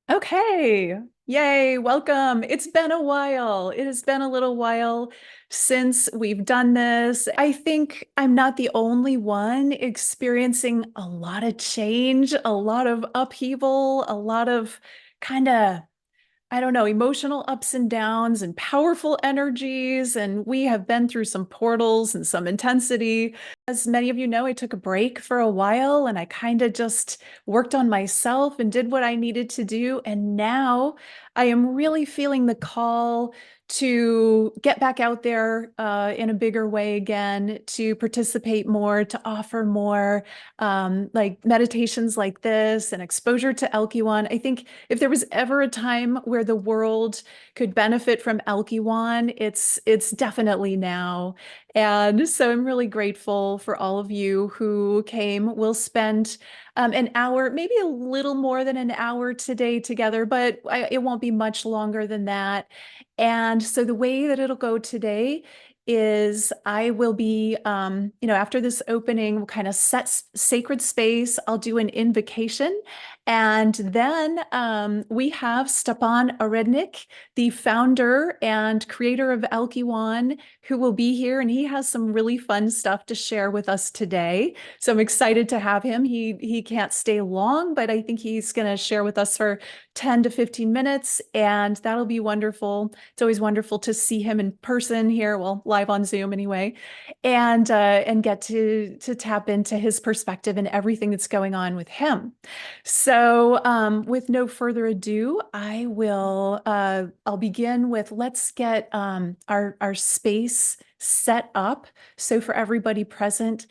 Okay. Yay. Welcome. It's been a while. It has been a little while since we've done this. I think I'm not the only one experiencing a lot of change, a lot of upheaval, a lot of kind of I don't know, emotional ups and downs and powerful energies. And we have been through some portals and some intensity. As many of you know, I took a break for a while and I kind of just worked on myself and did what I needed to do. And now I am really feeling the call to get back out there in a bigger way again, to participate more, to offer more, like meditations like this and exposure to ALKYWAN. I think if there was ever a time where the world could benefit from ALKYWAN, it's definitely now. And so I'm really grateful for all of you who came. We'll spend an hour, maybe a little more than an hour today together, but it won't be much longer than that. And so the way that it'll go today is I will be, after this opening, we'll kind of set sacred space. I'll do an invocation. And then we have Stepan Auředník, the founder and creator of ALKYWAN, who will be here. And he has some really fun stuff to share with us today. So I'm excited to have him. He can't stay long, but I think he's going to share with us for 10 to 15 minutes. And that'll be wonderful. It's always wonderful to see him in person here, well, live on Zoom anyway, and get to tap into his perspective and everything that's going on with him. So, with no further ado, I'll begin with let's get our space set up. So for everybody present,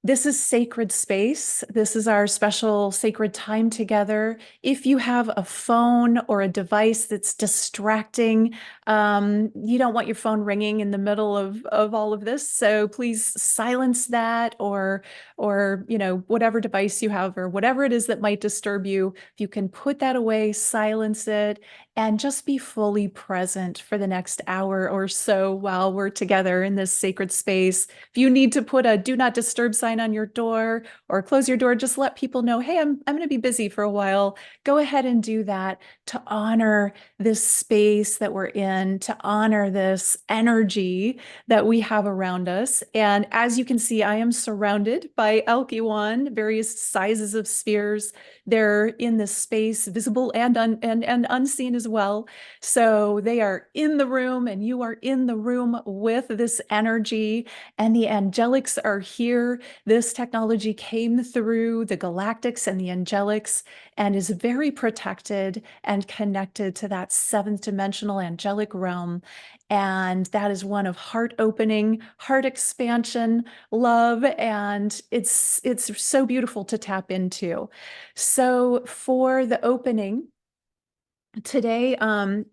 this is sacred space. This is our special sacred time together. If you have a phone or a device that's distracting, you don't want your phone ringing in the middle of all of this. So please silence that or whatever device you have or whatever it is that might disturb you. If you can put that away, silence it, and just be fully present for the next hour or so while we're together in this sacred space. If you need to put a do not disturb sign on your door or close your door, just let people know, hey, I'm going to be busy for a while. Go ahead and do that to honor this space that we're in, to honor this energy that we have around us. And as you can see, I am surrounded by ALKYWAN, various sizes of spheres. They're in this space, visible and unseen as well. So they are in the room and you are in the room with this energy, and the angelics are here. This technology came through the galactics and the angelics and is very protected and connected to that seventh dimensional angelic realm. And that is one of heart opening, heart expansion, love, and it's so beautiful to tap into. So for the opening, today,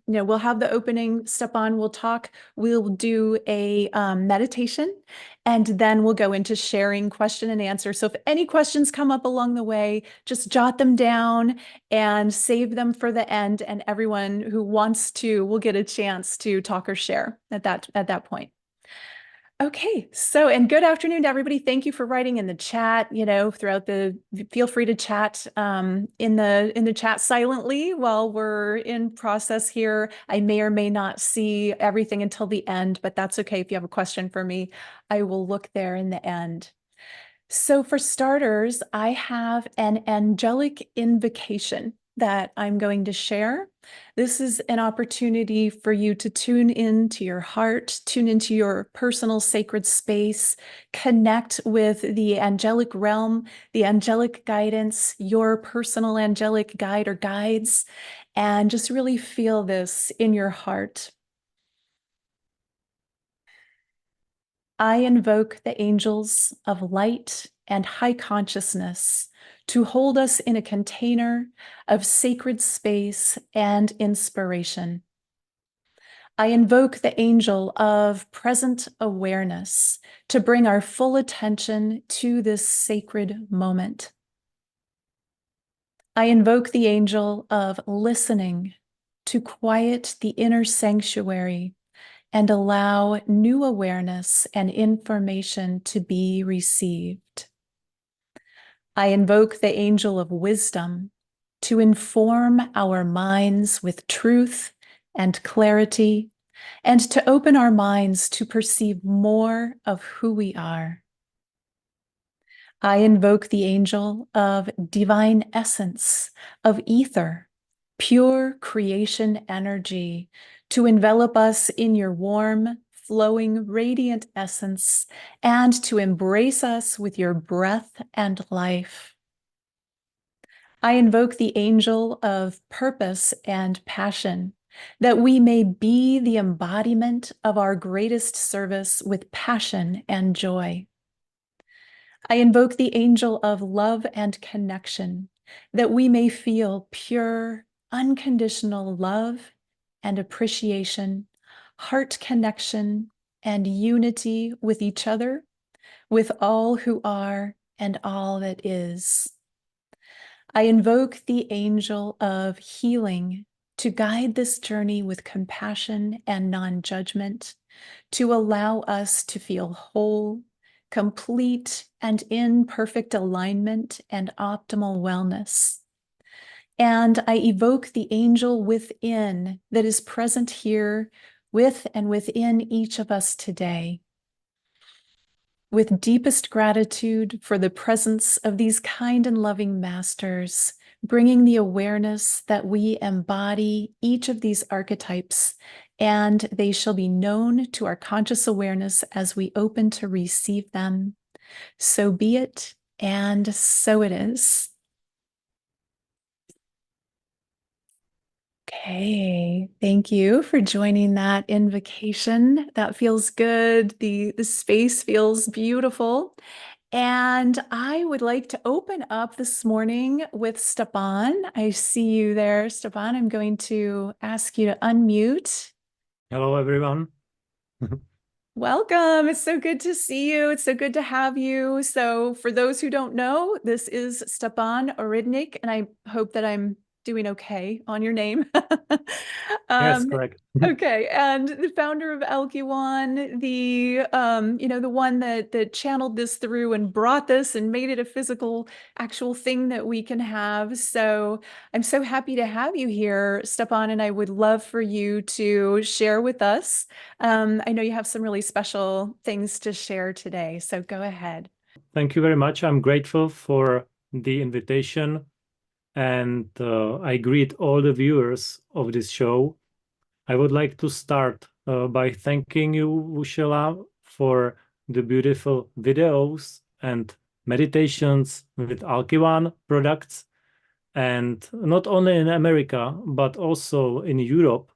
we'll have the opening. Stepan will talk. We'll do a meditation, and then we'll go into sharing question and answer. So if any questions come up along the way, just jot them down and save them for the end. And everyone who wants to will get a chance to talk or share at that point. Okay, so and good afternoon to everybody. Thank you for writing in the chat. Throughout feel free to chat in the chat silently while we're in process here. I may or may not see everything until the end, but that's okay. If you have a question for me, I will look there in the end. So for starters, I have an angelic invocation that I'm going to share. This is an opportunity for you to tune into your heart, tune into your personal sacred space, connect with the angelic realm, the angelic guidance, your personal angelic guide or guides, and just really feel this in your heart. I invoke the angels of light and high consciousness to hold us in a container of sacred space and inspiration. I invoke the angel of present awareness to bring our full attention to this sacred moment. I invoke the angel of listening to quiet the inner sanctuary and allow new awareness and information to be received. I invoke the angel of wisdom to inform our minds with truth and clarity, and to open our minds to perceive more of who we are. I invoke the angel of divine essence, of ether, pure creation energy, to envelop us in your warm, flowing, radiant essence, and to embrace us with your breath and life. I invoke the angel of purpose and passion, that we may be the embodiment of our greatest service with passion and joy. I invoke the angel of love and connection, that we may feel pure, unconditional love and appreciation, heart connection, and unity with each other, with all who are and all that is. I invoke the angel of healing to guide this journey with compassion and non-judgment, to allow us to feel whole, complete, and in perfect alignment and optimal wellness. And I evoke the angel within that is present here with and within each of us today. With deepest gratitude for the presence of these kind and loving masters, bringing the awareness that we embody each of these archetypes, and they shall be known to our conscious awareness as we open to receive them. So be it, and so it is. Okay, thank you for joining that invocation. That feels good. The space feels beautiful. And I would like to open up this morning with Stepan. I see you there, Stepan. I'm going to ask you to unmute. Hello, everyone. Welcome. It's so good to see you. It's so good to have you. So for those who don't know, this is Stepan Auředník, and I hope that I'm doing okay on your name. Yes, correct. Okay, and the founder of ALKYWAN, the one that channeled this through and brought this and made it a physical, actual thing that we can have. So I'm so happy to have you here, Stepan, and I would love for you to share with us. I know you have some really special things to share today, so go ahead. Thank you very much. I'm grateful for the invitation, and I greet all the viewers of this show. I would like to start by thanking you, Waxela, for the beautiful videos and meditations with ALKYWAN products. And not only in America, but also in Europe,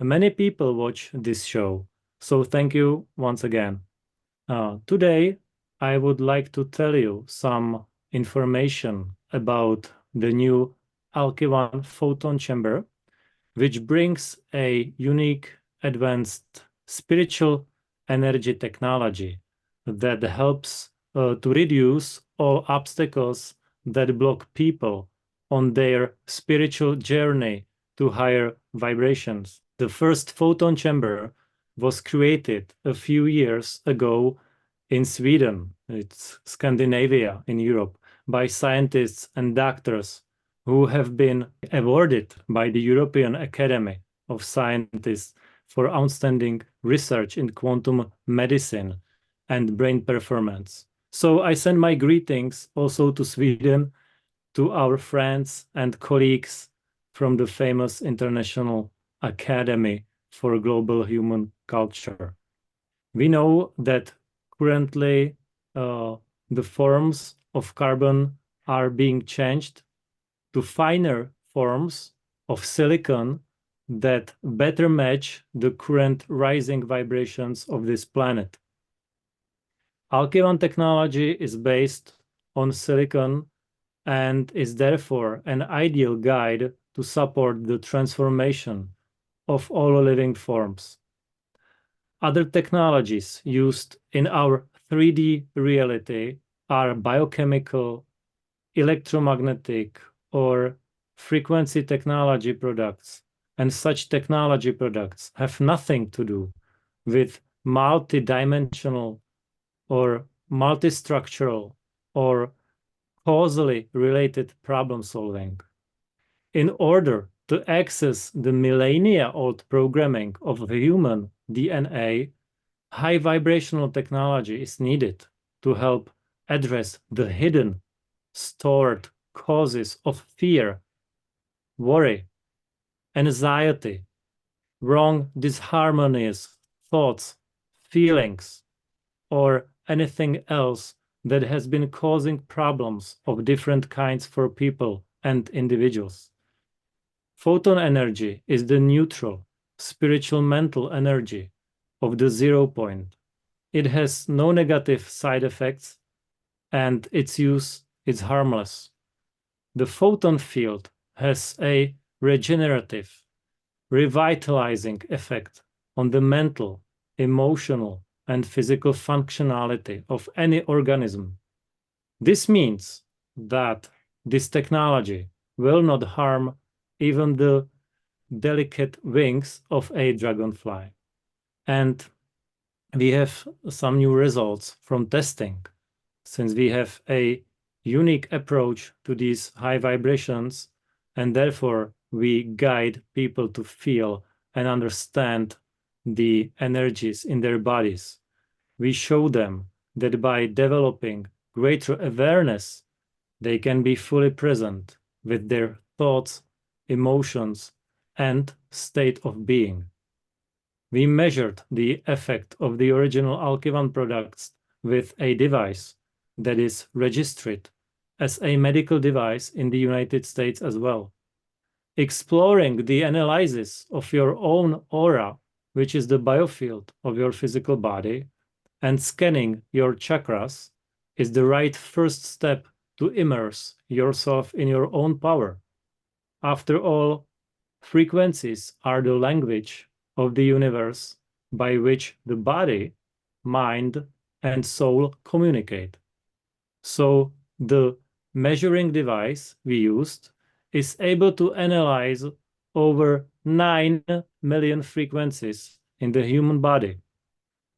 many people watch this show. So thank you once again. Today, I would like to tell you some information about the new ALKYWAN Photon Chamber, which brings a unique, advanced spiritual energy technology that helps to reduce all obstacles that block people on their spiritual journey to higher vibrations. The first photon chamber was created a few years ago in Sweden, it's Scandinavia in Europe, by scientists and doctors who have been awarded by the European Academy of Scientists for outstanding research in quantum medicine and brain performance. So I send my greetings also to Sweden, to our friends and colleagues from the famous International Academy for Global Human Culture. We know that currently the forms of carbon are being changed to finer forms of silicon that better match the current rising vibrations of this planet. ALKYWAN technology is based on silicon and is therefore an ideal guide to support the transformation of all living forms. Other technologies used in our 3D reality are biochemical, electromagnetic, or frequency technology products, and such technology products have nothing to do with multidimensional or multistructural or causally related problem solving. in order to access the millennia-old programming of the human DNA, high vibrational technology is needed to help address the hidden, stored causes of fear, worry, anxiety, wrong, disharmonious thoughts, feelings, or anything else that has been causing problems of different kinds for people and individuals. Photon energy is the neutral, spiritual mental energy of the 0 point. It has no negative side effects, and its use is harmless. The photon field has a regenerative, revitalizing effect on the mental, emotional, and physical functionality of any organism. This means that this technology will not harm even the delicate wings of a dragonfly. And we have some new results from testing, since we have a unique approach to these high vibrations, and therefore we guide people to feel and understand the energies in their bodies. We show them that by developing greater awareness, they can be fully present with their thoughts, emotions, and state of being. We measured the effect of the original ALKYWAN products with a device that is registered as a medical device in the United States as well. Exploring the analysis of your own aura, which is the biofield of your physical body, and scanning your chakras is the right first step to immerse yourself in your own power. After all, frequencies are the language of the universe by which the body, mind, and soul communicate. So the measuring device we used is able to analyze over 9 million frequencies in the human body.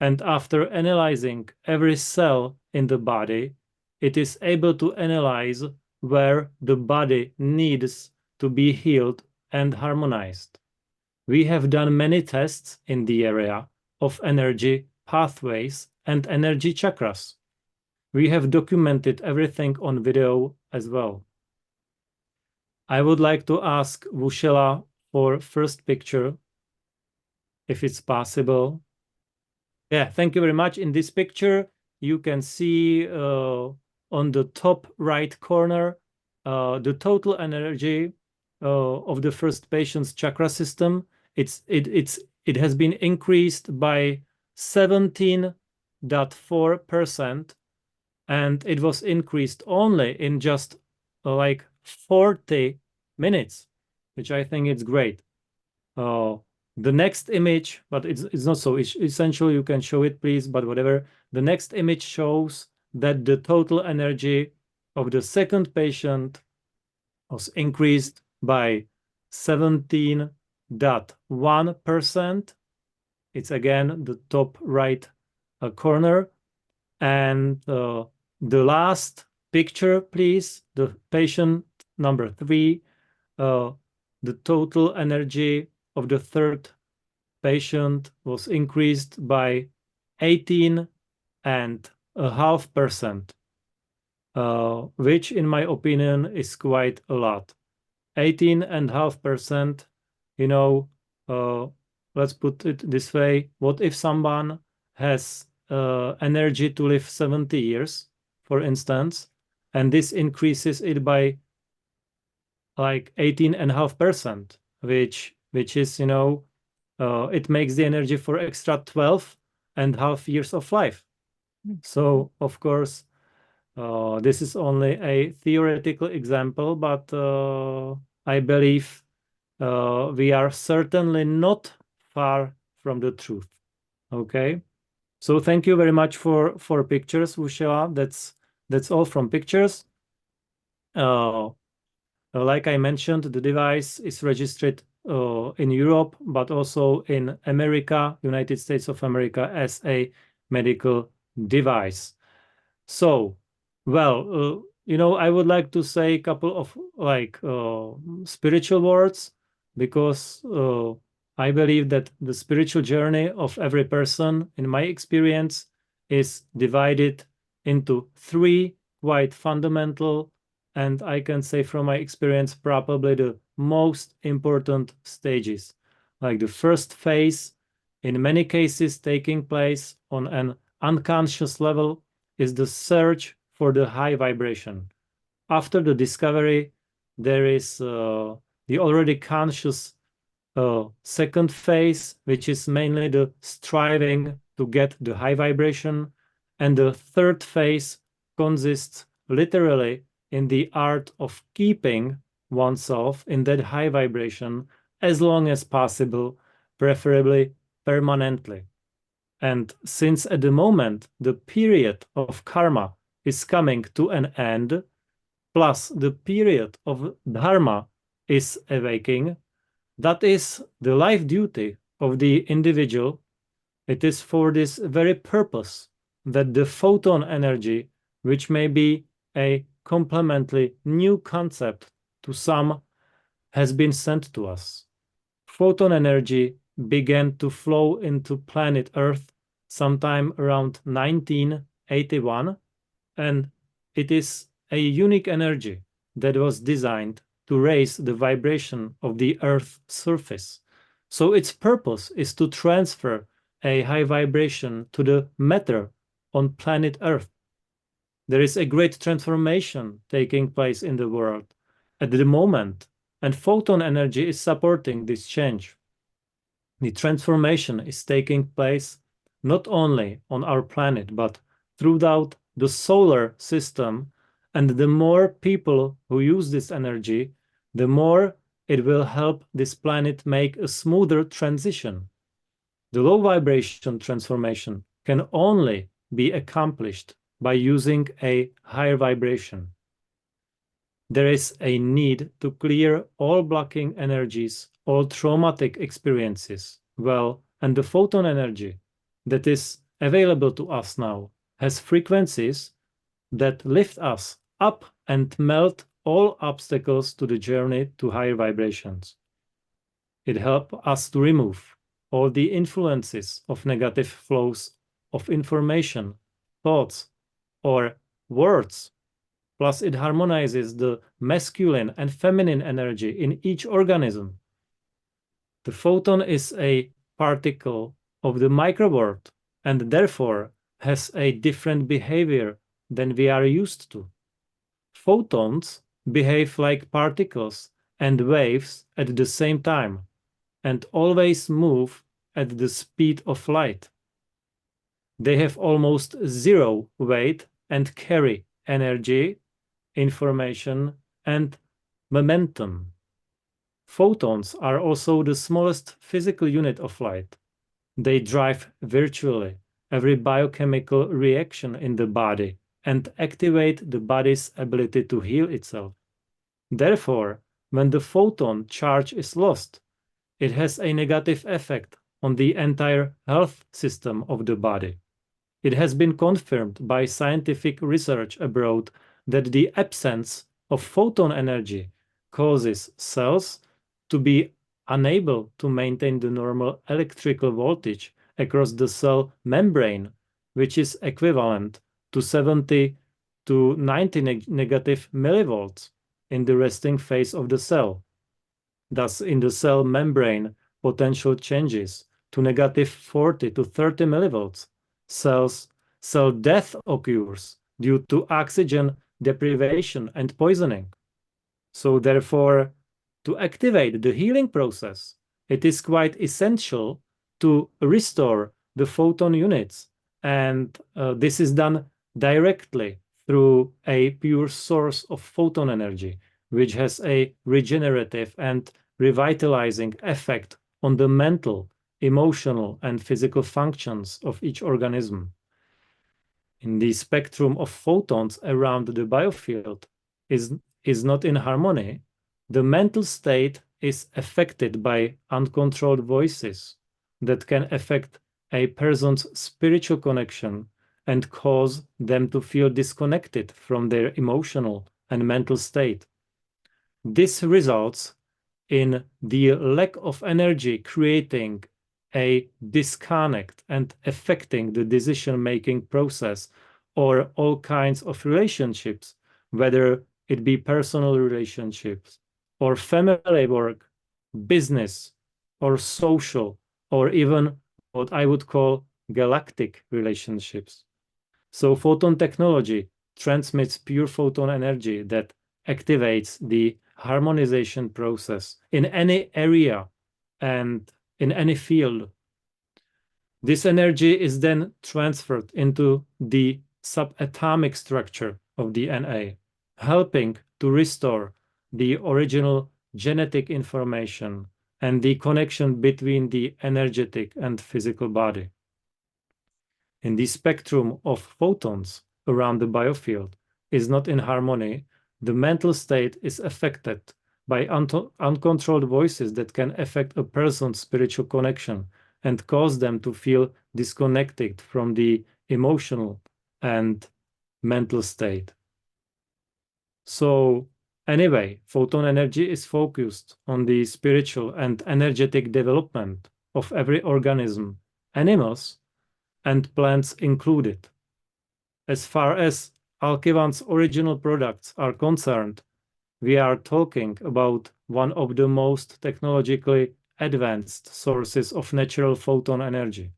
And after analyzing every cell in the body, it is able to analyze where the body needs to be healed and harmonized. We have done many tests in the area of energy pathways and energy chakras. We have documented everything on video as well. I would like to ask Waxela for first picture, if it's possible. Yeah, thank you very much. In this picture, you can see on the top right corner the total energy of the first patient's chakra system. It has been increased by 17.4%, and it was increased only in just like 40 minutes, which I think is great. The next image, but it's not so essential, you can show it please, but whatever. The next image shows that the total energy of the second patient was increased by 17.1%. It's again the top right corner. And the last picture, please, the patient number 3, the total energy of the third patient was increased by 18.5%, which in my opinion is quite a lot. 18.5%, you know, let's put it this way. What if someone has energy to live 70 years, for instance, and this increases it by like 18.5%, which is, you know, it makes the energy for extra 12.5 years of life. So of course, this is only a theoretical example, but I believe we are certainly not far from the truth. Okay, so thank you very much for pictures, Waxela. That's all from pictures. Like I mentioned, the device is registered in Europe, but also in America, United States of America, as a medical device. So, well, I would like to say a couple of spiritual words, because I believe that the spiritual journey of every person, in my experience, is divided into three quite fundamental, and I can say from my experience, probably the most important stages. Like the first phase, in many cases taking place on an unconscious level, is the search for the high vibration. After the discovery, there is the already conscious second phase, which is mainly the striving to get the high vibration. And the third phase consists literally in the art of keeping oneself in that high vibration as long as possible, preferably permanently. And since at the moment the period of karma is coming to an end, plus the period of dharma is awaking, that is the life duty of the individual. It is for this very purpose that the photon energy, which may be a completely new concept to some, has been sent to us. Photon energy began to flow into planet Earth sometime around 1981, and it is a unique energy that was designed to raise the vibration of the Earth's surface. So its purpose is to transfer a high vibration to the matter on planet Earth. There is a great transformation taking place in the world at the moment, and photon energy is supporting this change. The transformation is taking place not only on our planet, but throughout the solar system. And the more people who use this energy, the more it will help this planet make a smoother transition. The low vibration transformation can only be accomplished by using a higher vibration. There is a need to clear all blocking energies, all traumatic experiences. Well, and the photon energy that is available to us now has frequencies that lift us up and melt all obstacles to the journey to higher vibrations. It helps us to remove all the influences of negative flows of information, thoughts, or words. Plus, it harmonizes the masculine and feminine energy in each organism. The photon is a particle of the microworld and therefore has a different behavior than we are used to. Photons behave like particles and waves at the same time and always move at the speed of light. They have almost zero weight and carry energy, information, and momentum. Photons are also the smallest physical unit of light. They drive virtually every biochemical reaction in the body and activate the body's ability to heal itself. Therefore, when the photon charge is lost, it has a negative effect on the entire health system of the body. It has been confirmed by scientific research abroad that the absence of photon energy causes cells to be unable to maintain the normal electrical voltage across the cell membrane, which is equivalent to 70 to 90 negative millivolts in the resting phase of the cell. Thus, in the cell membrane, potential changes to negative 40 to 30 millivolts. Cell death occurs due to oxygen deprivation and poisoning. So therefore, to activate the healing process, it is quite essential to restore the photon units. And this is done directly through a pure source of photon energy, which has a regenerative and revitalizing effect on the mental, emotional, and physical functions of each organism. In the spectrum of photons around the biofield is not in harmony, the mental state is affected by uncontrolled voices that can affect a person's spiritual connection and cause them to feel disconnected from their emotional and mental state. This results in the lack of energy, creating a disconnect and affecting the decision-making process or all kinds of relationships, whether it be personal relationships or family work, business or social, or even what I would call galactic relationships. So photon technology transmits pure photon energy that activates the harmonization process in any area and in any field. This energy is then transferred into the subatomic structure of DNA, helping to restore the original genetic information and the connection between the energetic and physical body. In the spectrum of photons around the biofield is not in harmony, the mental state is affected by uncontrolled voices that can affect a person's spiritual connection and cause them to feel disconnected from the emotional and mental state. So anyway, photon energy is focused on the spiritual and energetic development of every organism, animals, and plants included. As far as ALKYWAN's original products are concerned, we are talking about one of the most technologically advanced sources of natural photon energy.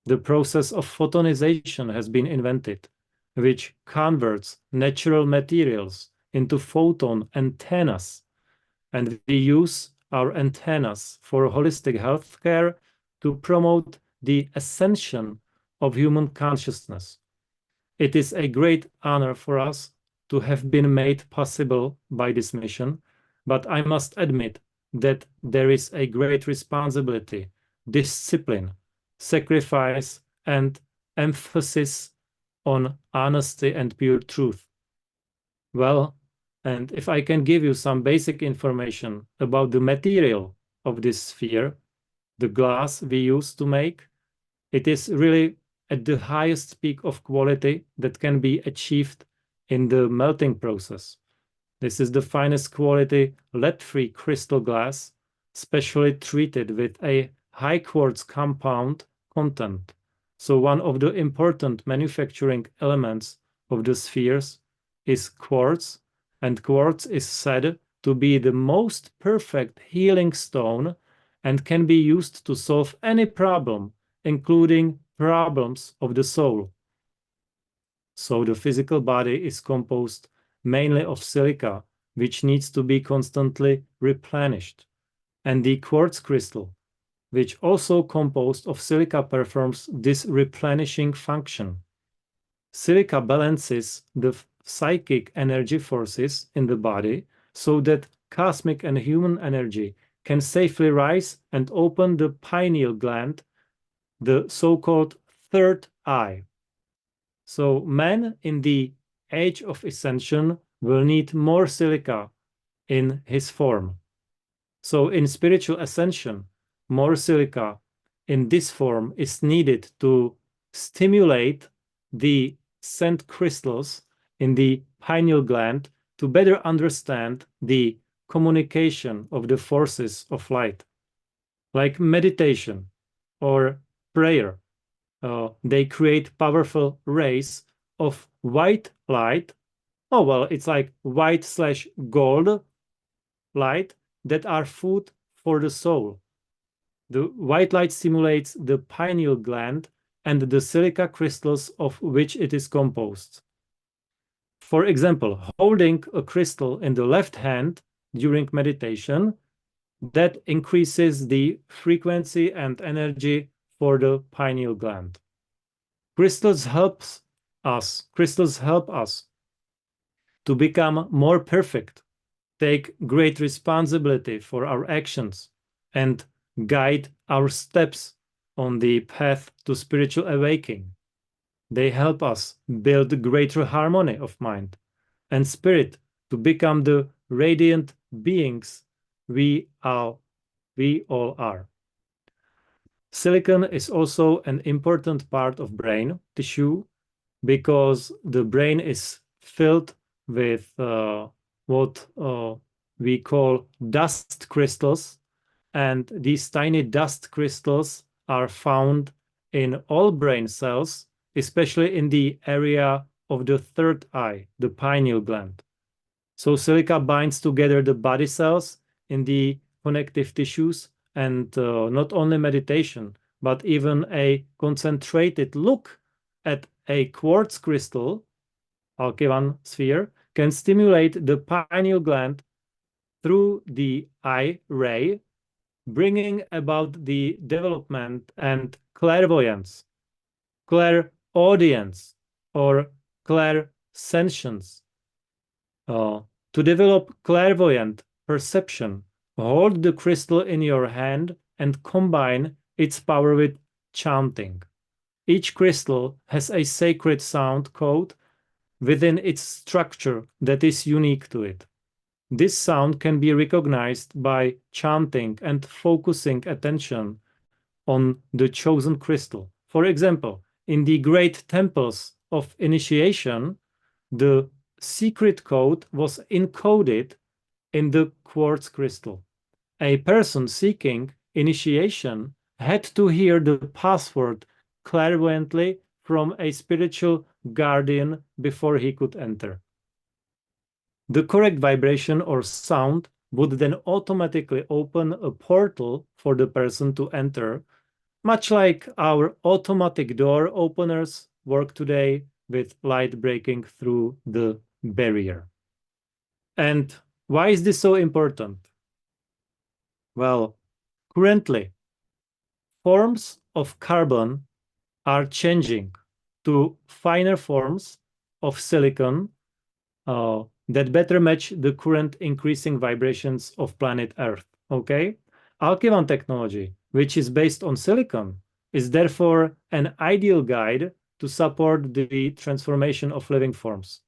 The process of photonization has been invented, which converts natural materials into photon antennas, and we use our antennas for holistic healthcare to promote the ascension of human consciousness. It is a great honor for us to have been made possible by this mission, but I must admit that there is a great responsibility, discipline, sacrifice, and emphasis on honesty and pure truth. Well, and if I can give you some basic information about the material of this sphere, the glass we use to make, it is really at the highest peak of quality that can be achieved in the melting process. This is the finest quality lead-free crystal glass, specially treated with a high quartz compound content. So one of the important manufacturing elements of the spheres is quartz, and quartz is said to be the most perfect healing stone and can be used to solve any problem, including problems of the soul. So the physical body is composed mainly of silica, which needs to be constantly replenished. And the quartz crystal, which also composed of silica, performs this replenishing function. Silica balances the psychic energy forces in the body so that cosmic and human energy can safely rise and open the pineal gland, the so-called third eye. So man in the age of ascension will need more silica in his form. So in spiritual ascension, more silica in this form is needed to stimulate the scent crystals in the pineal gland to better understand the communication of the forces of light. Like meditation or prayer, they create powerful rays of white light. Oh, well, it's like white/gold light that are food for the soul. The white light stimulates the pineal gland and the silica crystals of which it is composed. For example, holding a crystal in the left hand during meditation, that increases the frequency and energy for the pineal gland. Crystals help us to become more perfect, take great responsibility for our actions, and guide our steps on the path to spiritual awakening. They help us build greater harmony of mind and spirit to become the radiant beings we all are. Silicon is also an important part of brain tissue because the brain is filled with what we call dust crystals, and these tiny dust crystals are found in all brain cells, especially in the area of the third eye, the pineal gland. So silica binds together the body cells in the connective tissues, and not only meditation, but even a concentrated look at a quartz crystal, ALKYWAN sphere, can stimulate the pineal gland through the eye ray, bringing about the development and clairvoyance, clairaudience, or clairsentience. To develop clairvoyant perception, hold the crystal in your hand and combine its power with chanting. Each crystal has a sacred sound code within its structure that is unique to it. This sound can be recognized by chanting and focusing attention on the chosen crystal. For example, in the great temples of initiation, the secret code was encoded in the quartz crystal. A person seeking initiation had to hear the password clairvoyantly from a spiritual guardian before he could enter. The correct vibration or sound would then automatically open a portal for the person to enter, much like our automatic door openers work today with light breaking through the barrier. And why is this so important? Well, currently, forms of carbon are changing to finer forms of silicon that better match the current increasing vibrations of planet Earth, okay? ALKYWAN technology, which is based on silicon, is therefore an ideal guide to support the transformation of living forms.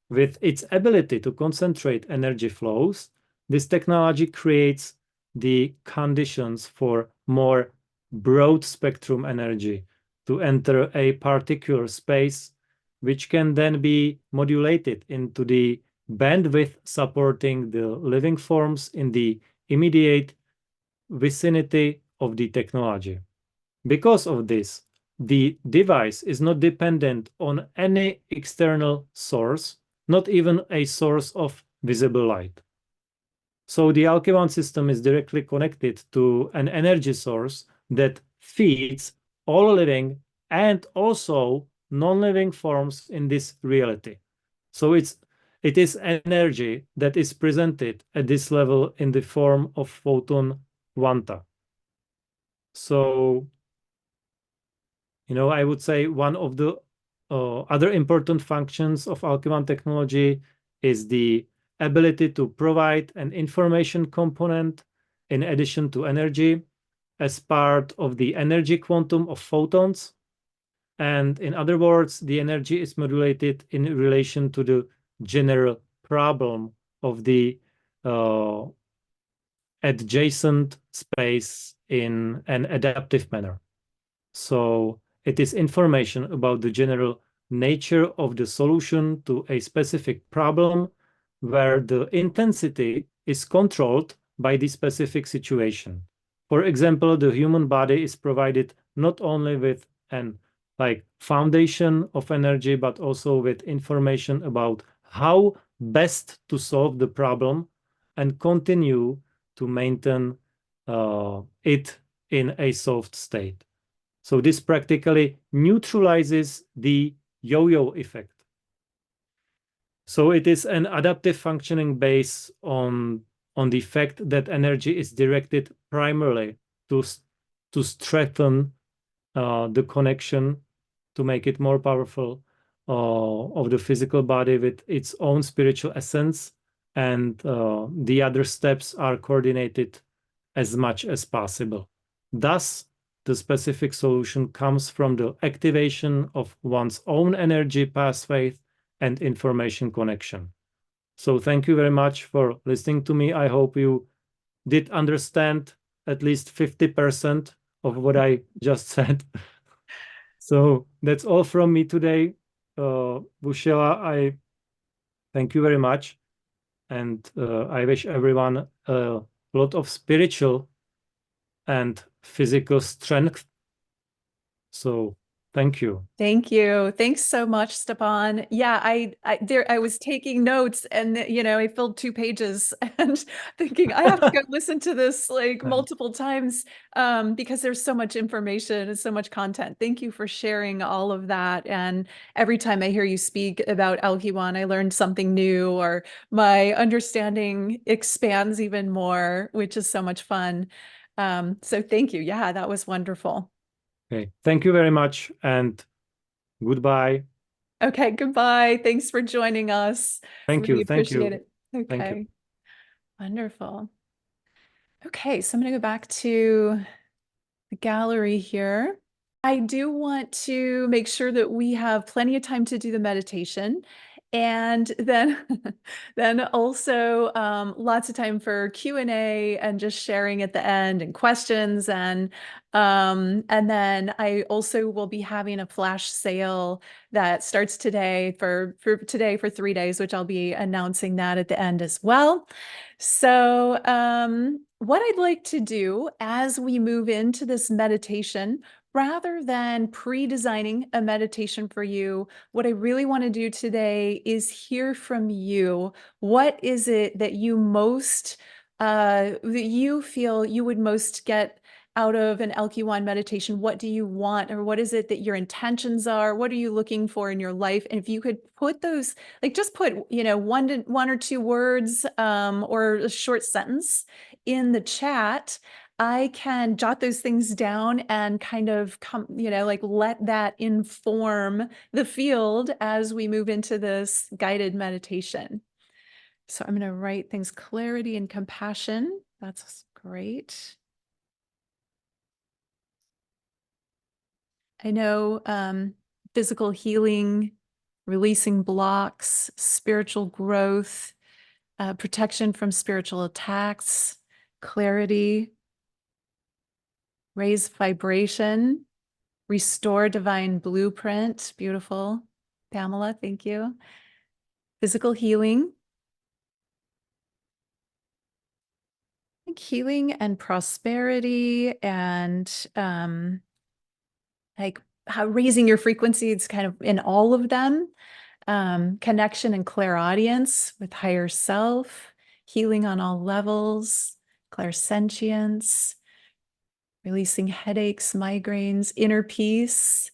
With its ability to concentrate energy flows, this technology creates the conditions for more broad spectrum energy to enter a particular space, which can then be modulated into the bandwidth supporting the living forms in the immediate vicinity of the technology. Because of this, the device is not dependent on any external source, not even a source of visible light. So the ALKYWAN system is directly connected to an energy source that feeds all living and also non-living forms in this reality. So it is energy that is presented at this level in the form of photon quanta. So, I would say one of the other important functions of ALKYWAN technology is the ability to provide an information component in addition to energy as part of the energy quantum of photons. And in other words, the energy is modulated in relation to the general problem of the adjacent space in an adaptive manner. So it is information about the general nature of the solution to a specific problem where the intensity is controlled by the specific situation. For example, the human body is provided not only with an foundation of energy, but also with information about how best to solve the problem and continue to maintain it in a solved state. So this practically neutralizes the yo-yo effect. So it is an adaptive functioning based on the fact that energy is directed primarily to strengthen the connection, to make it more powerful of the physical body with its own spiritual essence, and the other steps are coordinated as much as possible. Thus, the specific solution comes from the activation of one's own energy pathway and information connection. So thank you very much for listening to me. I hope you did understand at least 50% of what I just said. So that's all from me today. Waxela, I thank you very much. And I wish everyone a lot of spiritual and physical strength. So thank you. Thank you. Thanks so much, Stepan. Yeah, I was taking notes and I filled 2 pages and thinking I have to go listen to this like multiple times because there's so much information and so much content. Thank you for sharing all of that. And every time I hear you speak about ALKYWAN, I learned something new or my understanding expands even more, which is so much fun. So thank you. Yeah, that was wonderful. Okay, thank you very much and goodbye. Okay, goodbye. Thanks for joining us. Thank Really you. Thank appreciate you. it. Thank you. Okay, wonderful. Okay, so I'm going to go back to the gallery here. I do want to make sure that we have plenty of time to do the meditation. And then, then also lots of time for Q&A and just sharing at the end and questions. And then I also will be having a flash sale that starts today for 3 days, which I'll be announcing that at the end as well. So what I'd like to do as we move into this meditation, rather than pre-designing a meditation for you, what I really want to do today is hear from you. What is it that you most, that you feel you would most get out of an ALKYWAN meditation? What do you want, or what is it that your intentions are? What are you looking for in your life? And if you could put those, like just put, one or 2 words or a short sentence in the chat, I can jot those things down and kind of like let that inform the field as we move into this guided meditation. So I'm going to write things: clarity and compassion. That's great. I know physical healing, releasing blocks, spiritual growth, protection from spiritual attacks, clarity, raise vibration, restore divine blueprint. Beautiful. Pamela, thank you. Physical healing. I think healing and prosperity and like how raising your frequency, it's kind of in all of them. Connection and clairaudience with higher self, healing on all levels, clairsentience, releasing headaches, migraines, inner peace,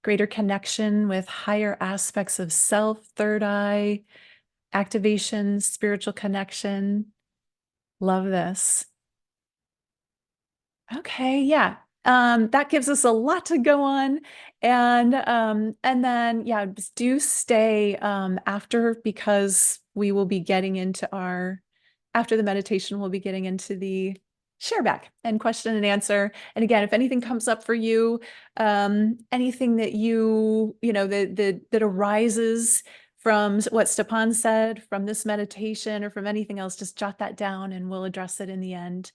greater connection with higher aspects of self, third eye, activation, spiritual connection. Love this. Okay, yeah. That gives us a lot to go on. And then, yeah, just do stay after, because we will be getting into after the meditation, we'll be getting into the share back and question and answer. And again, if anything comes up for you, anything that that arises from what Stepan said, from this meditation, or from anything else, just jot that down and we'll address it in the end.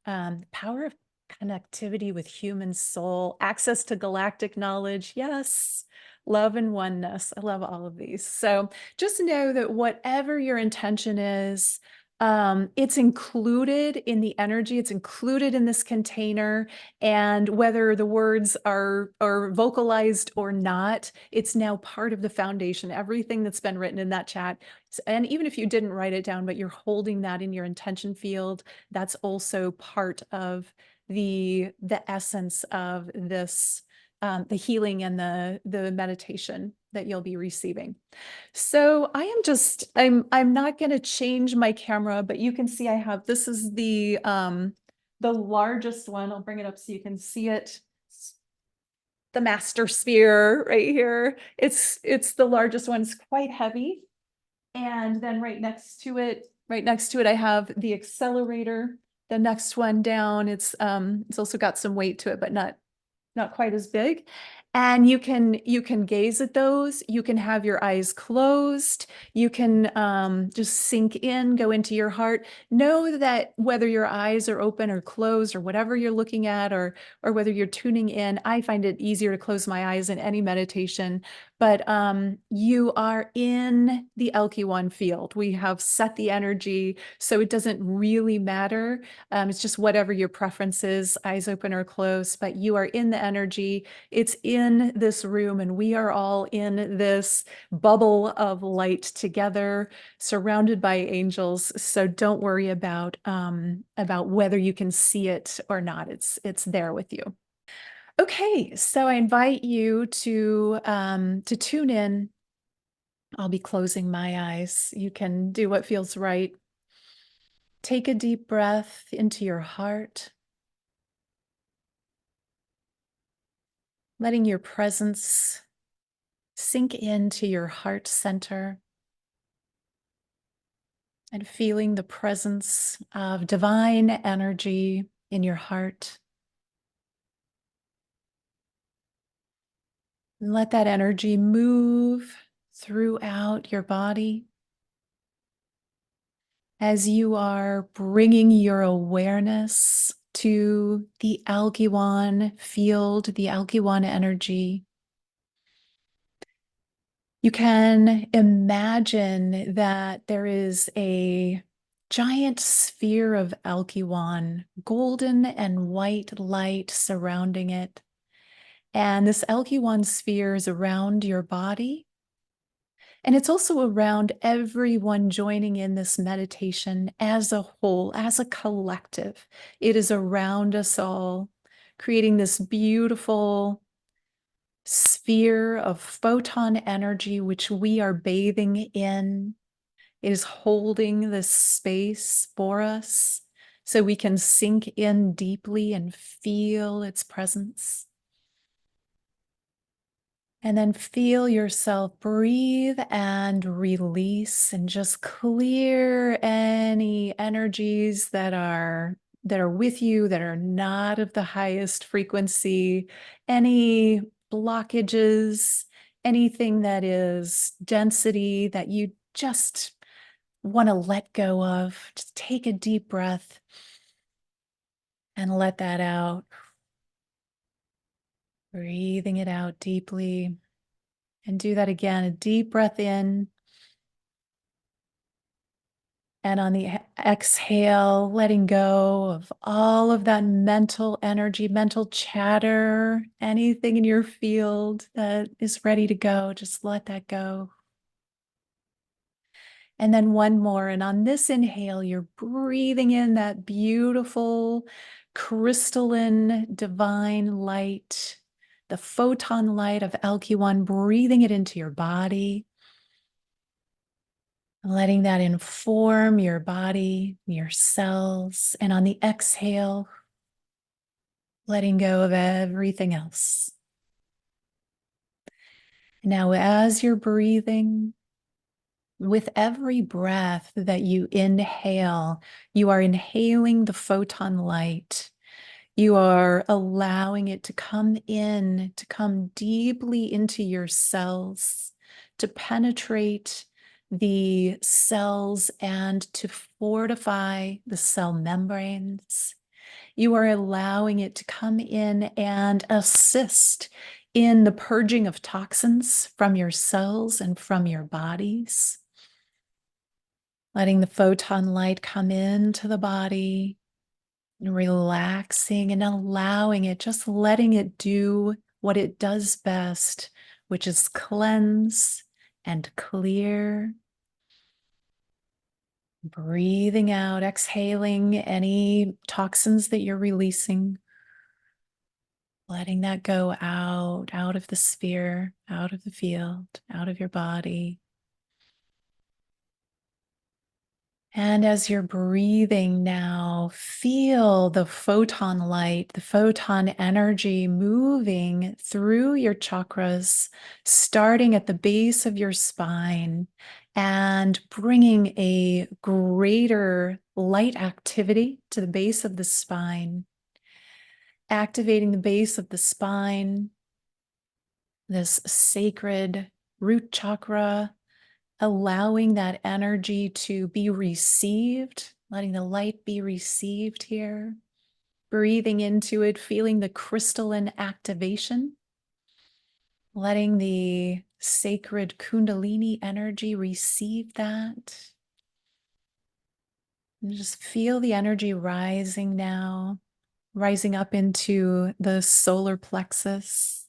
Power of connectivity with human soul, access to galactic knowledge. Yes. Love and oneness. I love all of these. So just know that whatever your intention is, it's included in the energy, it's included in this container. And whether the words are vocalized or not, it's now part of the foundation. Everything that's been written in that chat. And even if you didn't write it down, but you're holding that in your intention field, that's also part of the essence of this, the healing and the meditation that you'll be receiving. So I'm not going to change my camera, but you can see I have, this is the largest one. I'll bring it up so you can see it. The master sphere right here. It's the largest one. It's quite heavy. And then right next to it, I have the accelerator. The next one down, it's also got some weight to it, but not quite as big. And you can gaze at those. You can have your eyes closed. You can just sink in, go into your heart. Know that whether your eyes are open or closed, or whatever you're looking at, or whether you're tuning in, I find it easier to close my eyes in any meditation. but you are in the ALKYWAN field. We have set the energy, so it doesn't really matter. It's just whatever your preference is, eyes open or closed, but you are in the energy. It's in this room, and we are all in this bubble of light together, surrounded by angels. So don't worry about whether you can see it or not. It's there with you. Okay, so I invite you to tune in. I'll be closing my eyes. You can do what feels right. Take a deep breath into your heart, letting your presence sink into your heart center and feeling the presence of divine energy in your heart. Let that energy move throughout your body as you are bringing your awareness to the ALKYWAN field, the ALKYWAN energy. You can imagine that there is a giant sphere of ALKYWAN, golden and white light surrounding it. And this ALKYWAN sphere is around your body. And it's also around everyone joining in this meditation as a whole, as a collective. It is around us all, creating this beautiful sphere of photon energy, which we are bathing in. It is holding this space for us so we can sink in deeply and feel its presence. And then feel yourself breathe and release and just clear any energies that are with you that are not of the highest frequency, any blockages, anything that is density that you just want to let go of. Just take a deep breath and let that out. Breathing it out deeply. And do that again, a deep breath in. And on the exhale, letting go of all of that mental energy, mental chatter, anything in your field that is ready to go, just let that go. And then one more. And on this inhale, you're breathing in that beautiful, crystalline, divine light, the photon light of ALKYWAN, breathing it into your body. Letting that inform your body, your cells. And on the exhale, letting go of everything else. Now, as you're breathing, with every breath that you inhale, you are inhaling the photon light. You are allowing it to come in, to come deeply into your cells, to penetrate the cells and to fortify the cell membranes. You are allowing it to come in and assist in the purging of toxins from your cells and from your bodies. Letting the photon light come into the body, relaxing and allowing it, just letting it do what it does best, which is cleanse and clear. Breathing out, exhaling any toxins that you're releasing. Letting that go out of the sphere, out of the field, out of your body. And as you're breathing now, feel the photon light, the photon energy moving through your chakras, starting at the base of your spine and bringing a greater light activity to the base of the spine, activating the base of the spine, this sacred root chakra, allowing that energy to be received, letting the light be received here, breathing into it, feeling the crystalline activation, letting the sacred Kundalini energy. Receive that. And just feel the energy rising now, rising up into the solar plexus,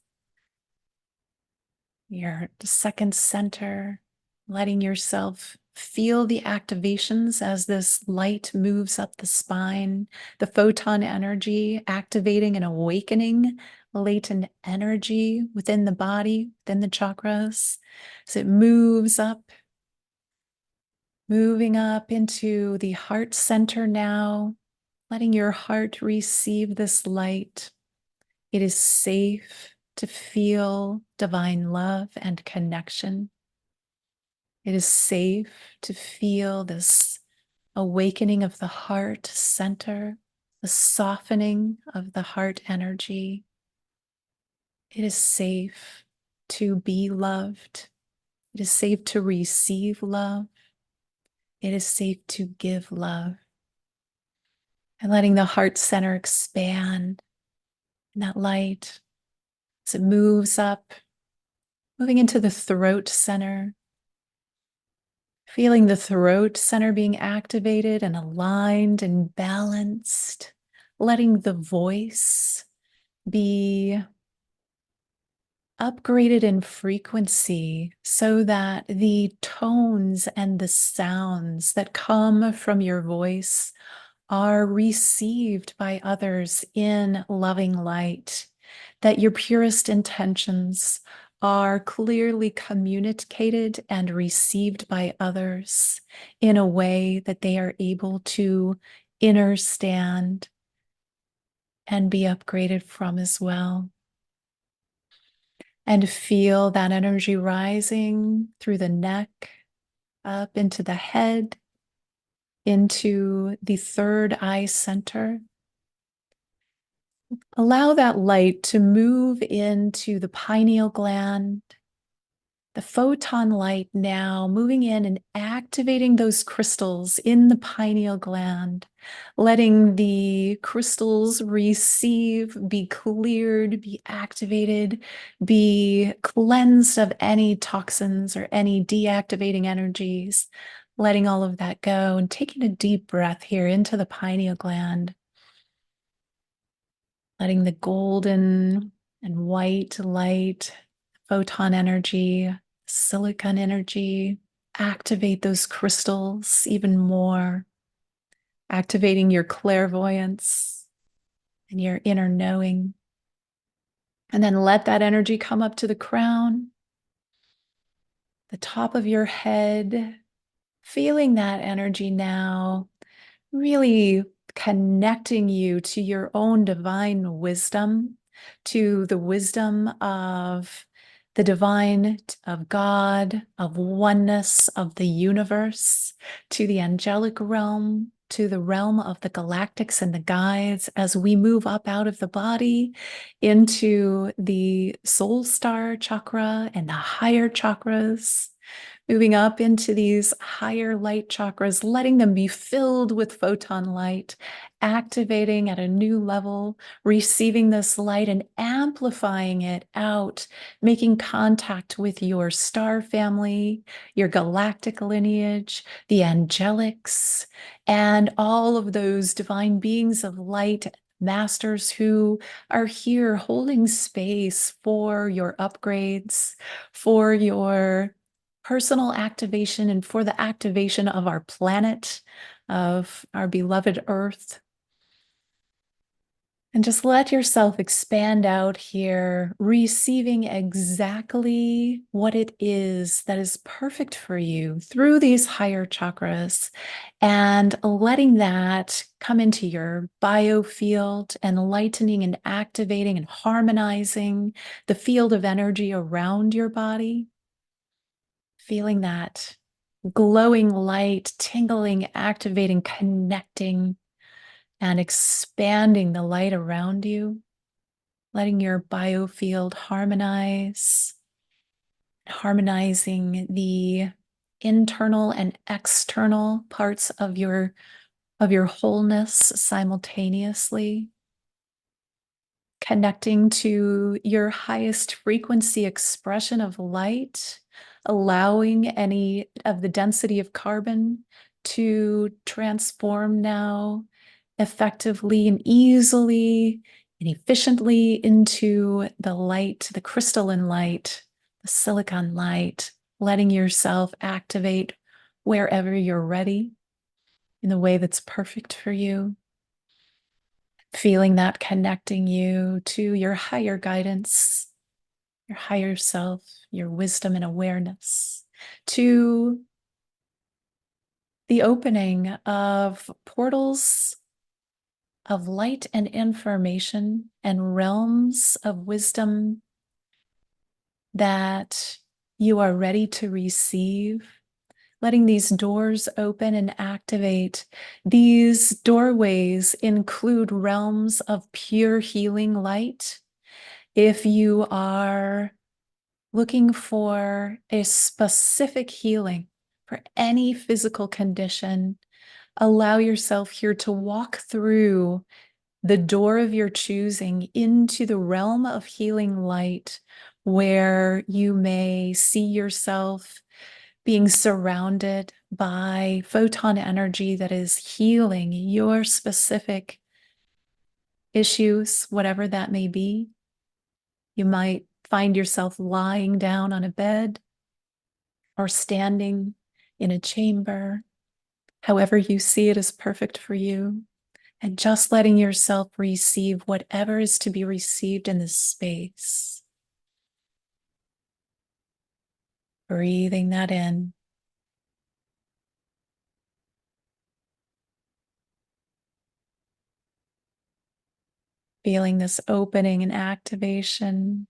your second center, letting yourself feel the activations as this light moves up the spine, the photon energy activating and awakening latent energy within the body, within the chakras. As it moves up, moving up into the heart center now, letting your heart receive this light. It is safe to feel divine love and connection. It is safe to feel this awakening of the heart center, the softening of the heart energy. It is safe to be loved. It is safe to receive love. It is safe to give love. And letting the heart center expand in that light as it moves up, moving into the throat center, feeling the throat center being activated and aligned and balanced, letting the voice be upgraded in frequency so that the tones and the sounds that come from your voice are received by others in loving light, that your purest intentions are clearly communicated and received by others in a way that they are able to understand and be upgraded from as well. And feel that energy rising through the neck, up into the head, into the third eye center. Allow that light to move into the pineal gland, the photon light now moving in and activating those crystals in the pineal gland, letting the crystals receive, be cleared, be activated, be cleansed of any toxins or any deactivating energies, letting all of that go and taking a deep breath here into the pineal gland. Letting the golden and white light, photon energy, silicon energy, activate those crystals even more, activating your clairvoyance and your inner knowing. And then let that energy come up to the crown, the top of your head, feeling that energy now, really connecting you to your own divine wisdom, to the wisdom of the divine, of God, of oneness, of the universe, to the angelic realm, to the realm of the galactics and the guides as we move up out of the body into the soul star chakra and the higher chakras. Moving up into these higher light chakras, letting them be filled with photon light, activating at a new level, receiving this light and amplifying it out, making contact with your star family, your galactic lineage, the angelics, and all of those divine beings of light, masters who are here holding space for your upgrades, for your personal activation and for the activation of our planet, of our beloved Earth. And just let yourself expand out here, receiving exactly what it is that is perfect for you through these higher chakras, and letting that come into your biofield and lightening and activating and harmonizing the field of energy around your body. Feeling that glowing light, tingling, activating, connecting, and expanding the light around you, letting your biofield harmonize, harmonizing the internal and external parts of your wholeness simultaneously, connecting to your highest frequency expression of light, allowing any of the density of carbon to transform now effectively and easily and efficiently into the light, the crystalline light, the silicon light, letting yourself activate wherever you're ready in the way that's perfect for you. Feeling that connecting you to your higher guidance, your higher self, your wisdom and awareness, to the opening of portals of light and information and realms of wisdom that you are ready to receive. Letting these doors open and activate. These doorways include realms of pure healing light. If you are looking for a specific healing for any physical condition, allow yourself here to walk through the door of your choosing into the realm of healing light, where you may see yourself being surrounded by photon energy that is healing your specific issues, whatever that may be. You might find yourself lying down on a bed or standing in a chamber, however you see it is perfect for you, and just letting yourself receive whatever is to be received in this space. Breathing that in. Feeling this opening and activation.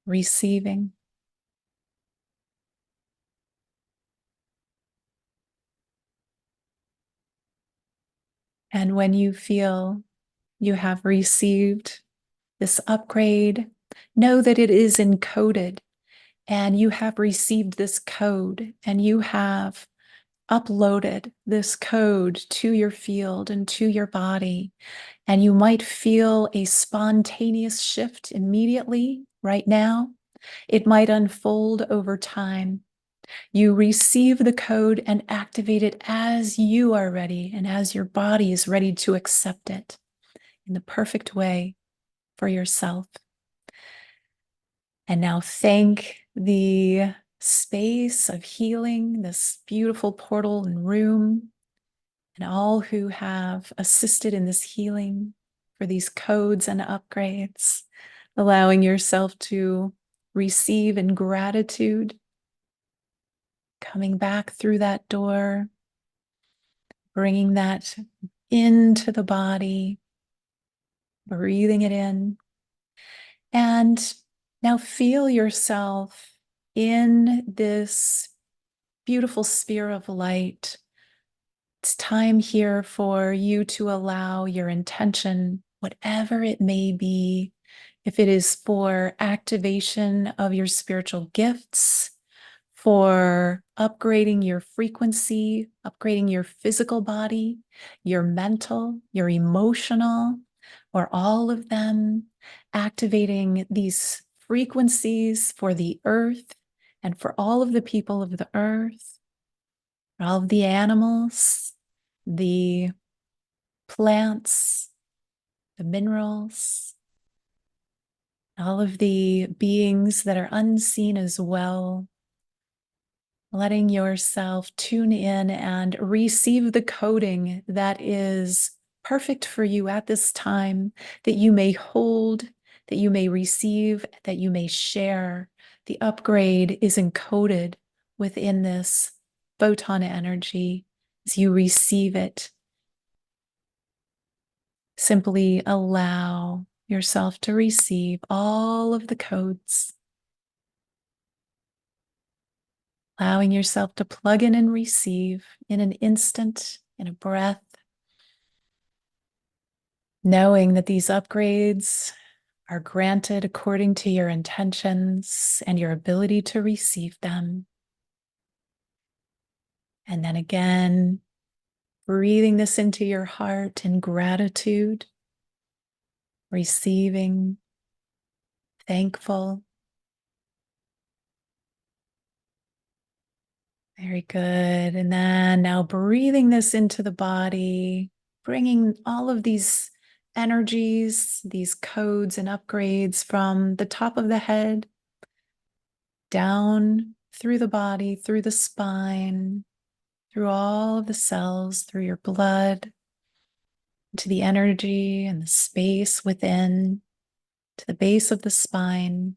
Receiving. And when you feel you have received this upgrade, know that it is encoded and you have received this code and you have uploaded this code to your field and to your body. And you might feel a spontaneous shift immediately right now. It might unfold over time. You receive the code and activate it as you are ready and as your body is ready to accept it in the perfect way for yourself. And now thank the space of healing, this beautiful portal and room, and all who have assisted in this healing for these codes and upgrades, allowing yourself to receive in gratitude, coming back through that door, bringing that into the body, breathing it in. And now feel yourself in this beautiful sphere of light. It's time here for you to allow your intention, whatever it may be, if it is for activation of your spiritual gifts, for upgrading your frequency, upgrading your physical body, your mental, your emotional, or all of them, activating these frequencies for the earth and for all of the people of the earth, all of the animals, the plants, the minerals, all of the beings that are unseen as well. Letting yourself tune in and receive the coding that is perfect for you at this time, that you may hold, that you may receive, that you may share. The upgrade is encoded within this photon energy as you receive it. Simply allow yourself to receive all of the codes. Allowing yourself to plug in and receive in an instant, in a breath, knowing that these upgrades are granted according to your intentions and your ability to receive them. And then again, breathing this into your heart in gratitude receiving, thankful. Very good. And then now breathing this into the body, bringing all of these energies, these codes and upgrades from the top of the head down through the body, through the spine, through all of the cells, through your blood, to the energy and the space within, to the base of the spine.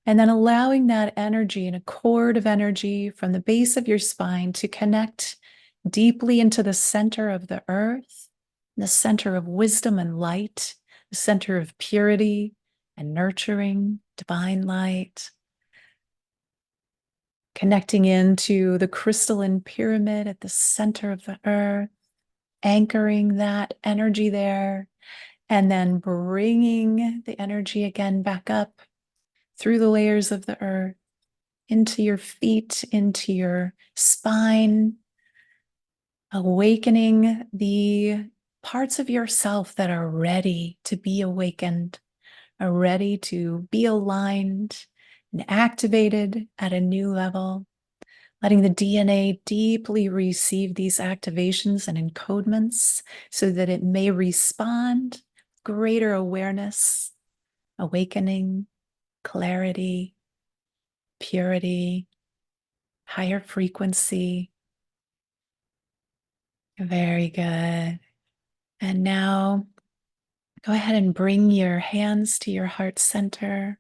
And then allowing that energy and a cord of energy from the base of your spine to connect deeply into the center of the earth, the center of wisdom and light, the center of purity and nurturing, divine light. Connecting into the crystalline pyramid at the center of the earth, anchoring that energy there, and then bringing the energy again back up through the layers of the earth, into your feet, into your spine, awakening the parts of yourself that are ready to be awakened, are ready to be aligned and activated at a new level, letting the DNA deeply receive these activations and encodements so that it may respond, greater awareness, awakening, clarity, purity, higher frequency. Very good. And now go ahead and bring your hands to your heart center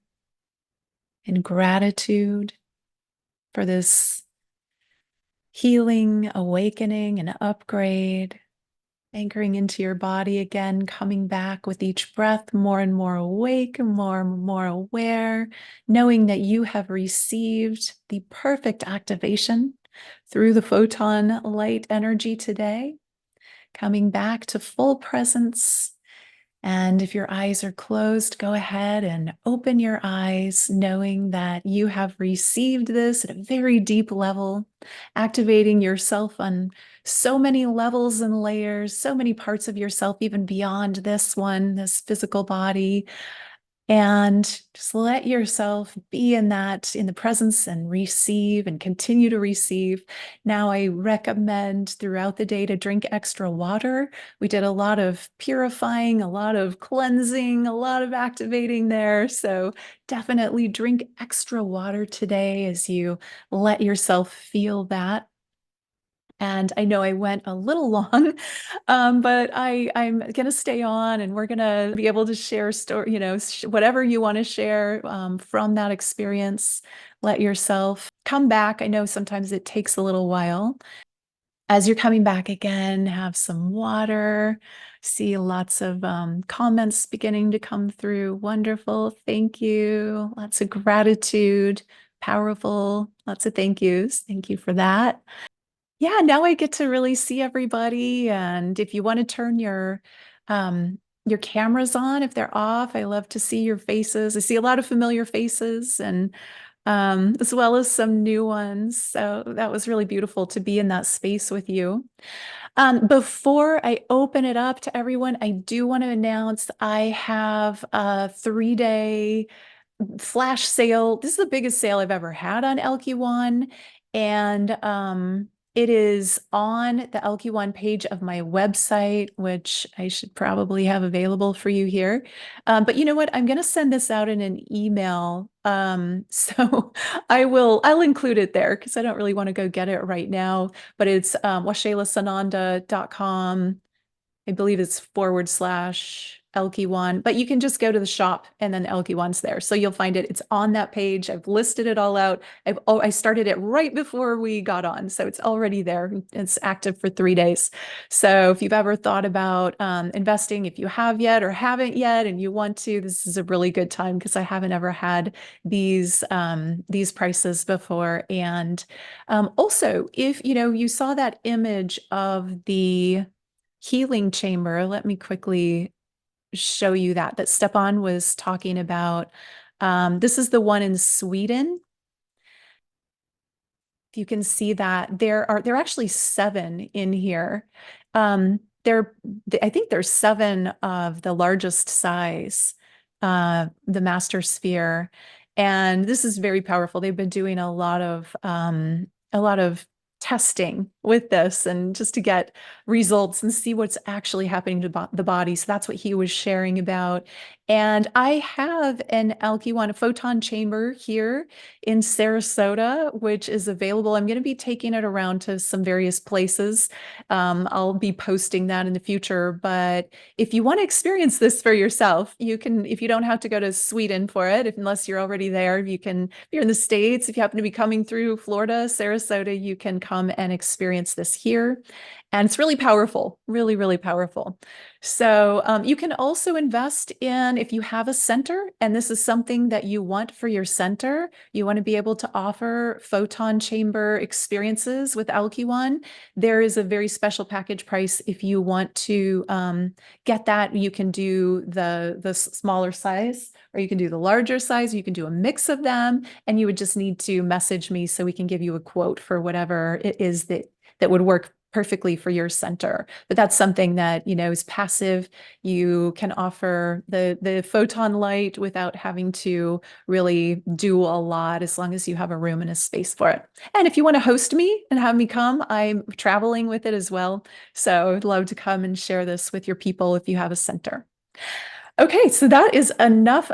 in gratitude for this healing, awakening, and upgrade. Anchoring into your body again, coming back with each breath, more and more awake, more and more aware, knowing that you have received the perfect activation through the photon light energy today, coming back to full presence. And if your eyes are closed, go ahead and open your eyes, knowing that you have received this at a very deep level, activating yourself on so many levels and layers, so many parts of yourself, even beyond this one, this physical body. And just let yourself be in that, in the presence, and receive and continue to receive. Now, I recommend throughout the day to drink extra water. We did a lot of purifying, a lot of cleansing, a lot of activating there. So definitely drink extra water today as you let yourself feel that. And I know I went a little long, but I'm going to stay on, and we're going to be able to share story, whatever you want to share from that experience. Let yourself come back. I know sometimes it takes a little while. As you're coming back again, have some water. See lots of comments beginning to come through. Wonderful. Thank you. Lots of gratitude. Powerful. Lots of thank yous. Thank you for that. Yeah, now I get to really see everybody. And if you want to turn your cameras on, if they're off, I love to see your faces. I see a lot of familiar faces, and as well as some new ones. So that was really beautiful to be in that space with you. Before I open it up to everyone, I do want to announce I have a 3-day flash sale. This is the biggest sale I've ever had on ALKYWAN, and it is on the ALKYWAN page of my website, which I should probably have available for you here. But you know what? I'm going to send this out in an email. So I'll include it there because I don't really want to go get it right now. But it's waxelasananda.com. I believe it's /ALKYWAN, but you can just go to the shop and then ALKYWAN's there. So you'll find it. It's on that page. I've listed it all out. I started it right before we got on. So it's already there. It's active for 3 days. So if you've ever thought about investing, if you have yet or haven't yet, and you want to, this is a really good time because I haven't ever had these prices before. And also, if you saw that image of the healing chamber, let me quickly show you that Stepan was talking about. This is the one in Sweden. If you can see that, there are actually 7 in here. I think there's 7 of the largest size, the master sphere. And this is very powerful. They've been doing a lot of testing with this and just to get results and see what's actually happening to the body. So that's what he was sharing about. And I have an ALKYWAN photon chamber here in Sarasota, which is available. I'm going to be taking it around to some various places. I'll be posting that in the future, but if you want to experience this for yourself, you can, if you don't have to go to Sweden for it, unless you're already there, you can, if you're in the States, if you happen to be coming through Florida, Sarasota, you can come and experience this here. And it's really powerful, really, really powerful. So you can also invest in, if you have a center, and this is something that you want for your center, you want to be able to offer photon chamber experiences with ALKYWAN. There is a very special package price. If you want to get that, you can do the smaller size, or you can do the larger size, you can do a mix of them, and you would just need to message me so we can give you a quote for whatever it is that would work perfectly for your center. But that's something that, you know, is passive. You can offer the photon light without having to really do a lot, as long as you have a room and a space for it. And if you want to host me and have me come, I'm traveling with it as well. So I'd love to come and share this with your people if you have a center. Okay, so that is enough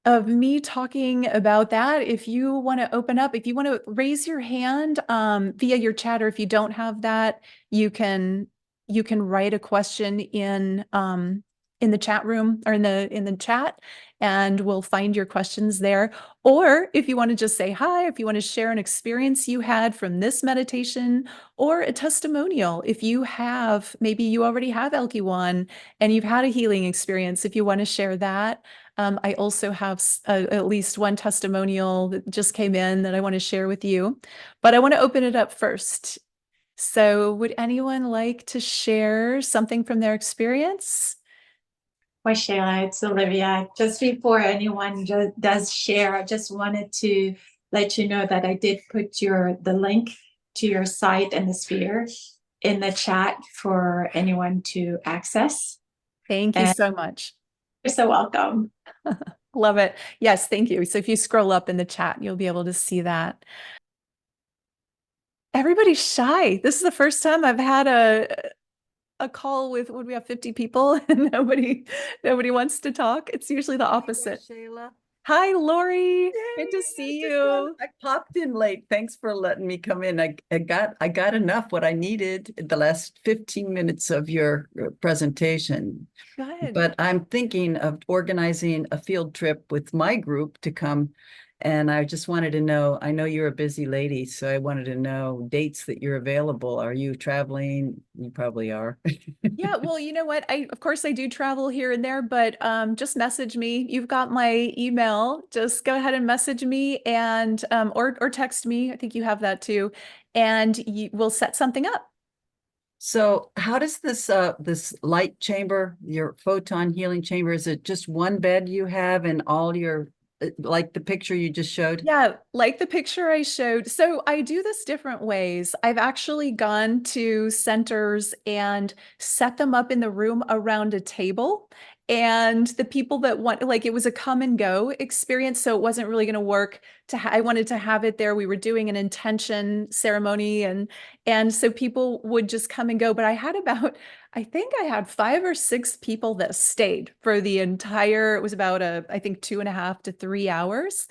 of me talking about that. If you want to open up, if you want to raise your hand via your chat, or if you don't have that, you can write a question in the chat room, or in the chat, and we'll find your questions there. Or if you want to just say hi, if you want to share an experience you had from this meditation, or a testimonial, if you have, maybe you already have ALKYWAN and you've had a healing experience, if you want to share that. I also have at least one testimonial that just came in that I want to share with you, but I want to open it up first. So would anyone like to share something from their experience? Waxela, it's Olivia. Just before anyone does share, I just wanted to let you know that I did put the link to your site and the sphere in the chat for anyone to access. Thank you so much. You're so welcome. Love it. Yes, thank you. So if you scroll up in the chat, you'll be able to see that. Everybody's shy. This is the first time I've had a call with, would we have 50 people and nobody wants to talk. It's usually the opposite. Hi, Lori. Good to see you. I popped in late. Thanks for letting me come in. I got enough what I needed in the last 15 minutes of your presentation. Good. But I'm thinking of organizing a field trip with my group to come. And I just wanted to know, I know you're a busy lady, so I wanted to know dates that you're available. Are you traveling? You probably are. Yeah, well, you know what? Of course I do travel here and there, but just message me. You've got my email. Just go ahead and message me, and or text me. I think you have that too, and we'll set something up. So how does this light chamber, your photon healing chamber, is it just one bed you have and all your, like the picture you just showed? Yeah, like the picture I showed. So I do this different ways. I've actually gone to centers and set them up in the room around a table. And the people that want, like, it was a come and go experience. So it wasn't really going to work I wanted to have it there. We were doing an intention ceremony, and so people would just come and go. But I had I think I had 5 or 6 people that stayed for the entire, it was about I think 2.5 to 3 hours.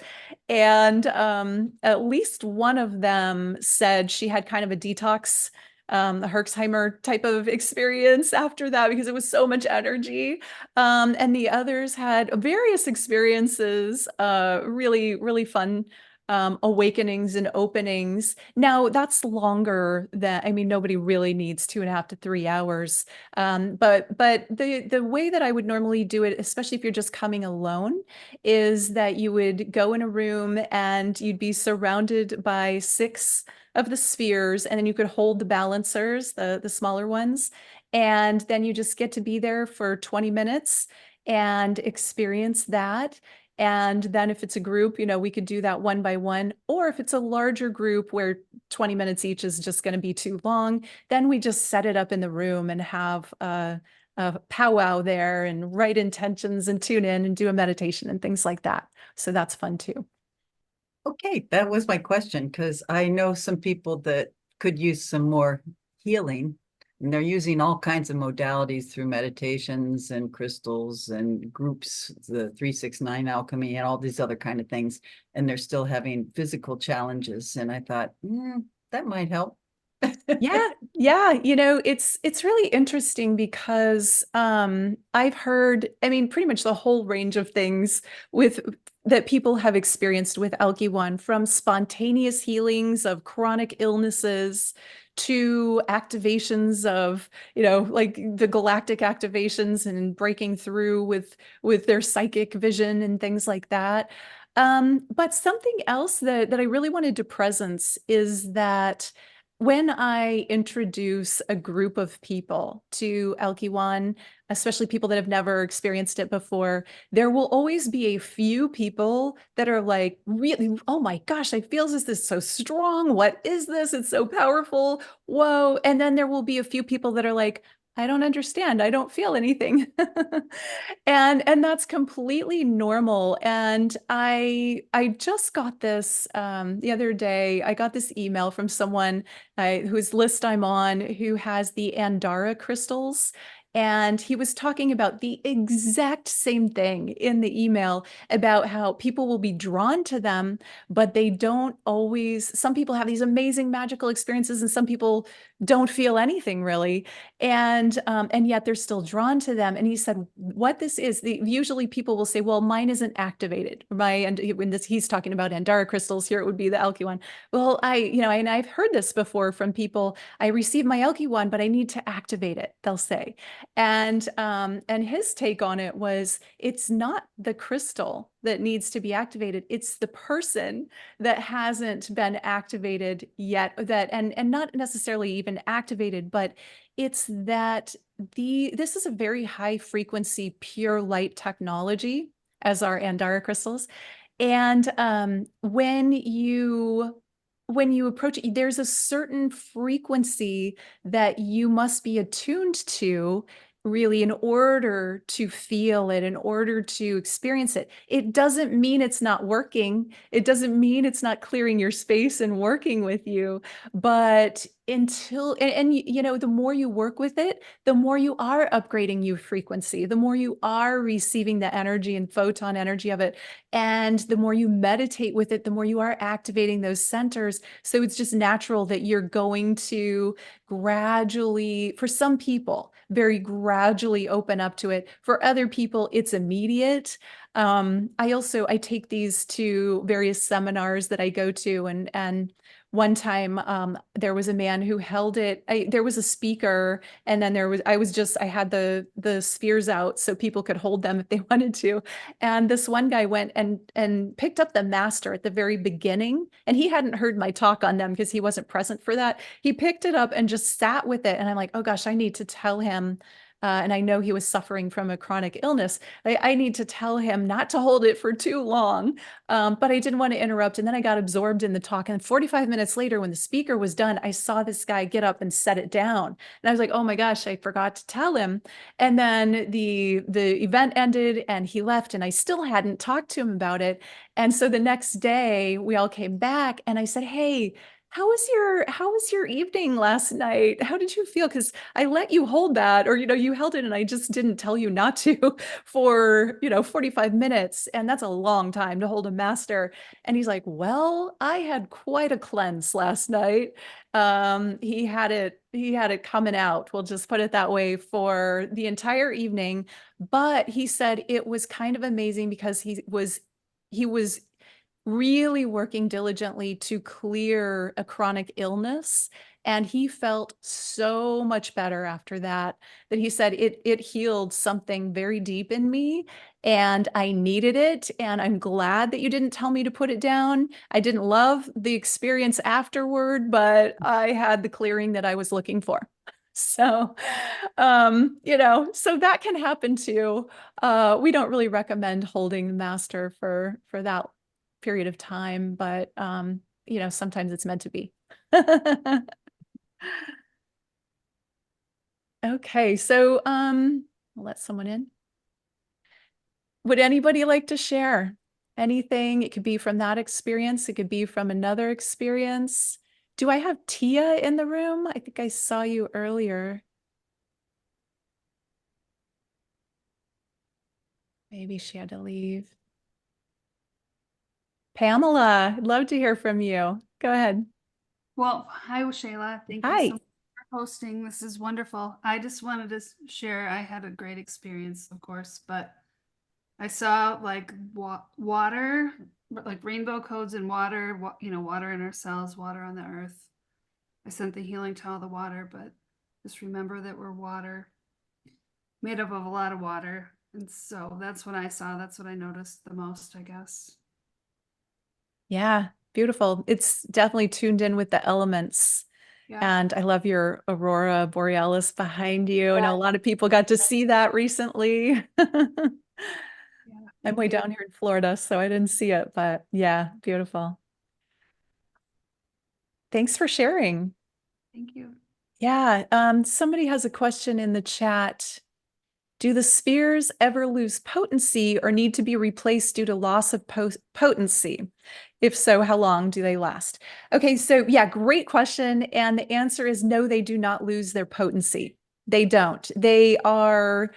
And at least one of them said she had kind of a detox, a Herxheimer type of experience after that, because it was so much energy. And the others had various experiences, really, really fun awakenings and openings. Now that's longer than, I mean, nobody really needs 2.5 to 3 hours. But the way that I would normally do it, especially if you're just coming alone, is that you would go in a room and you'd be surrounded by 6 of the spheres, and then you could hold the balancers, the smaller ones, and then you just get to be there for 20 minutes and experience that. And then if it's a group, we could do that one by one. Or if it's a larger group where 20 minutes each is just going to be too long, then we just set it up in the room and have a powwow there and write intentions and tune in and do a meditation and things like that. So that's fun too. Okay, that was my question, because I know some people that could use some more healing, and they're using all kinds of modalities through meditations and crystals and groups, the 369 alchemy and all these other kind of things, and they're still having physical challenges. And I thought, that might help. Yeah. It's really interesting because I've heard, pretty much the whole range of things that people have experienced with ALKYWAN, from spontaneous healings of chronic illnesses to activations of, like the galactic activations and breaking through with their psychic vision and things like that. But something else that I really wanted to presence is that when I introduce a group of people to ALKYWAN, especially people that have never experienced it before, there will always be a few people that are like, really, oh my gosh, I feel this is so strong. What is this? It's so powerful. Whoa. And then there will be a few people that are like, I don't understand. I don't feel anything. And that's completely normal. And I just got this the other day. I got this email from someone whose list I'm on, who has the Andara crystals. And he was talking about the exact same thing in the email, about how people will be drawn to them, but they don't always. Some people have these amazing magical experiences and some people don't feel anything really. And yet they're still drawn to them. And he said, what this is, usually people will say, well, mine isn't activated. He's talking about Andara crystals. Here it would be the ALKYWAN. Well, and I've heard this before from people. I received my ALKYWAN, but I need to activate it, they'll say. And his take on it was, it's not the crystal that needs to be activated. It's the person that hasn't been activated yet, and not necessarily even activated, but it's that this is a very high frequency pure light technology, as our Andara crystals. And when you approach it, there's a certain frequency that you must be attuned to, really, in order to feel it, in order to experience it. It doesn't mean it's not working. It doesn't mean it's not clearing your space and working with you. But the more you work with it, the more you are upgrading your frequency, the more you are receiving the energy and photon energy of it. And the more you meditate with it, the more you are activating those centers. So it's just natural that you're going to gradually, for some people, very gradually open up to it. For other people, it's immediate. I take these to various seminars that I go to, and one time there was a man who held it. There was a speaker, and then I had the spheres out so people could hold them if they wanted to. And this one guy went and picked up the master at the very beginning, and he hadn't heard my talk on them because he wasn't present for that. He picked it up and just sat with it, and I'm like, oh gosh, I need to tell him. And I know he was suffering from a chronic illness. I need to tell him not to hold it for too long, but I didn't want to interrupt. And then I got absorbed in the talk. And 45 minutes later, when the speaker was done, I saw this guy get up and set it down. And I was like, oh my gosh, I forgot to tell him. And then the event ended and he left, and I still hadn't talked to him about it. And so the next day we all came back and I said, hey, how was your evening last night? How did you feel? Because I let you hold that, or, you held it and I just didn't tell you not to for, 45 minutes. And that's a long time to hold a master. And he's like, well, I had quite a cleanse last night. He had it coming out. We'll just put it that way, for the entire evening. But he said it was kind of amazing because he was really working diligently to clear a chronic illness. And he felt so much better after that he said it healed something very deep in me, and I needed it. And I'm glad that you didn't tell me to put it down. I didn't love the experience afterward, but I had the clearing that I was looking for. So, so that can happen too. We don't really recommend holding the master for that period of time, but sometimes it's meant to be. Okay, so I'll let someone in. Would anybody like to share anything? It could be from that experience. It could be from another experience. Do I have Tia in the room? I think I saw you earlier. Maybe she had to leave. Pamela, I'd love to hear from you. Go ahead. Well, hi, Waxela. Thank you Hi. so much for hosting. This is wonderful. I just wanted to share, I had a great experience, of course, but I saw like water, like rainbow codes in water, water in our cells, water on the earth. I sent the healing to all the water, but just remember that we're water, made up of a lot of water. And so that's what I saw. That's what I noticed the most, I guess. Yeah, beautiful. It's definitely tuned in with the elements. Yeah. And I love your aurora borealis behind you. I know a lot of people got to see that recently. I'm way down here in Florida, so I didn't see it, but yeah, beautiful. Thanks for sharing. Thank you. Yeah, somebody has a question in the chat. Do the spheres ever lose potency or need to be replaced due to loss of potency? If so, how long do they last? Okay, so yeah, great question. And the answer is no, they do not lose their potency. They don't. They are,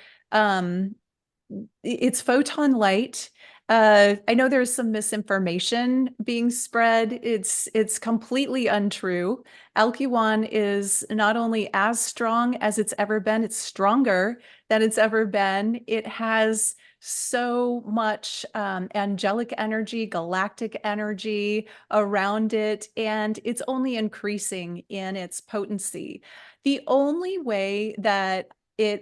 it's photon light. I know there's some misinformation being spread. It's completely untrue. ALKYWAN is not only as strong as it's ever been, it's stronger than it's ever been. It has so much angelic energy, galactic energy around it, and it's only increasing in its potency. The only way that it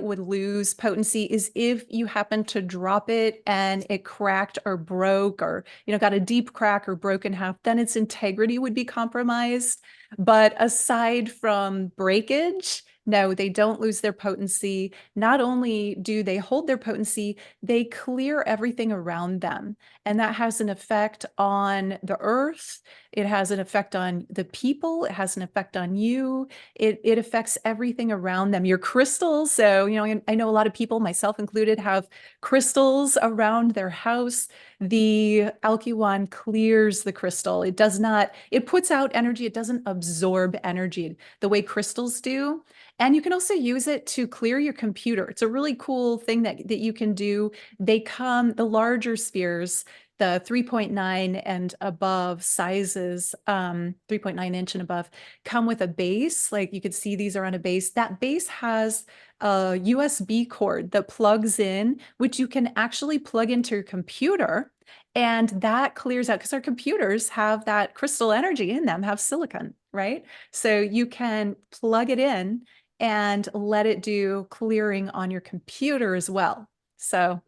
would lose potency is if you happen to drop it and it cracked or broke or got a deep crack or broke in half, then its integrity would be compromised. But aside from breakage, no, they don't lose their potency. Not only do they hold their potency, they clear everything around them. And that has an effect on the earth. It has an effect on the people. It has an effect on you. It affects everything around them. Your crystals. So, I know a lot of people, myself included, have crystals around their house. The ALKYWAN clears the crystal. It does not, it puts out energy. It doesn't absorb energy the way crystals do. And you can also use it to clear your computer. It's a really cool thing that you can do. The larger spheres, the 3.9 and above sizes, 3.9 inch and above, come with a base. Like you could see these are on a base. That base has a USB cord that plugs in, which you can actually plug into your computer. And that clears out, because our computers have that crystal energy in them, have silicon, right? So you can plug it in and let it do clearing on your computer as well. So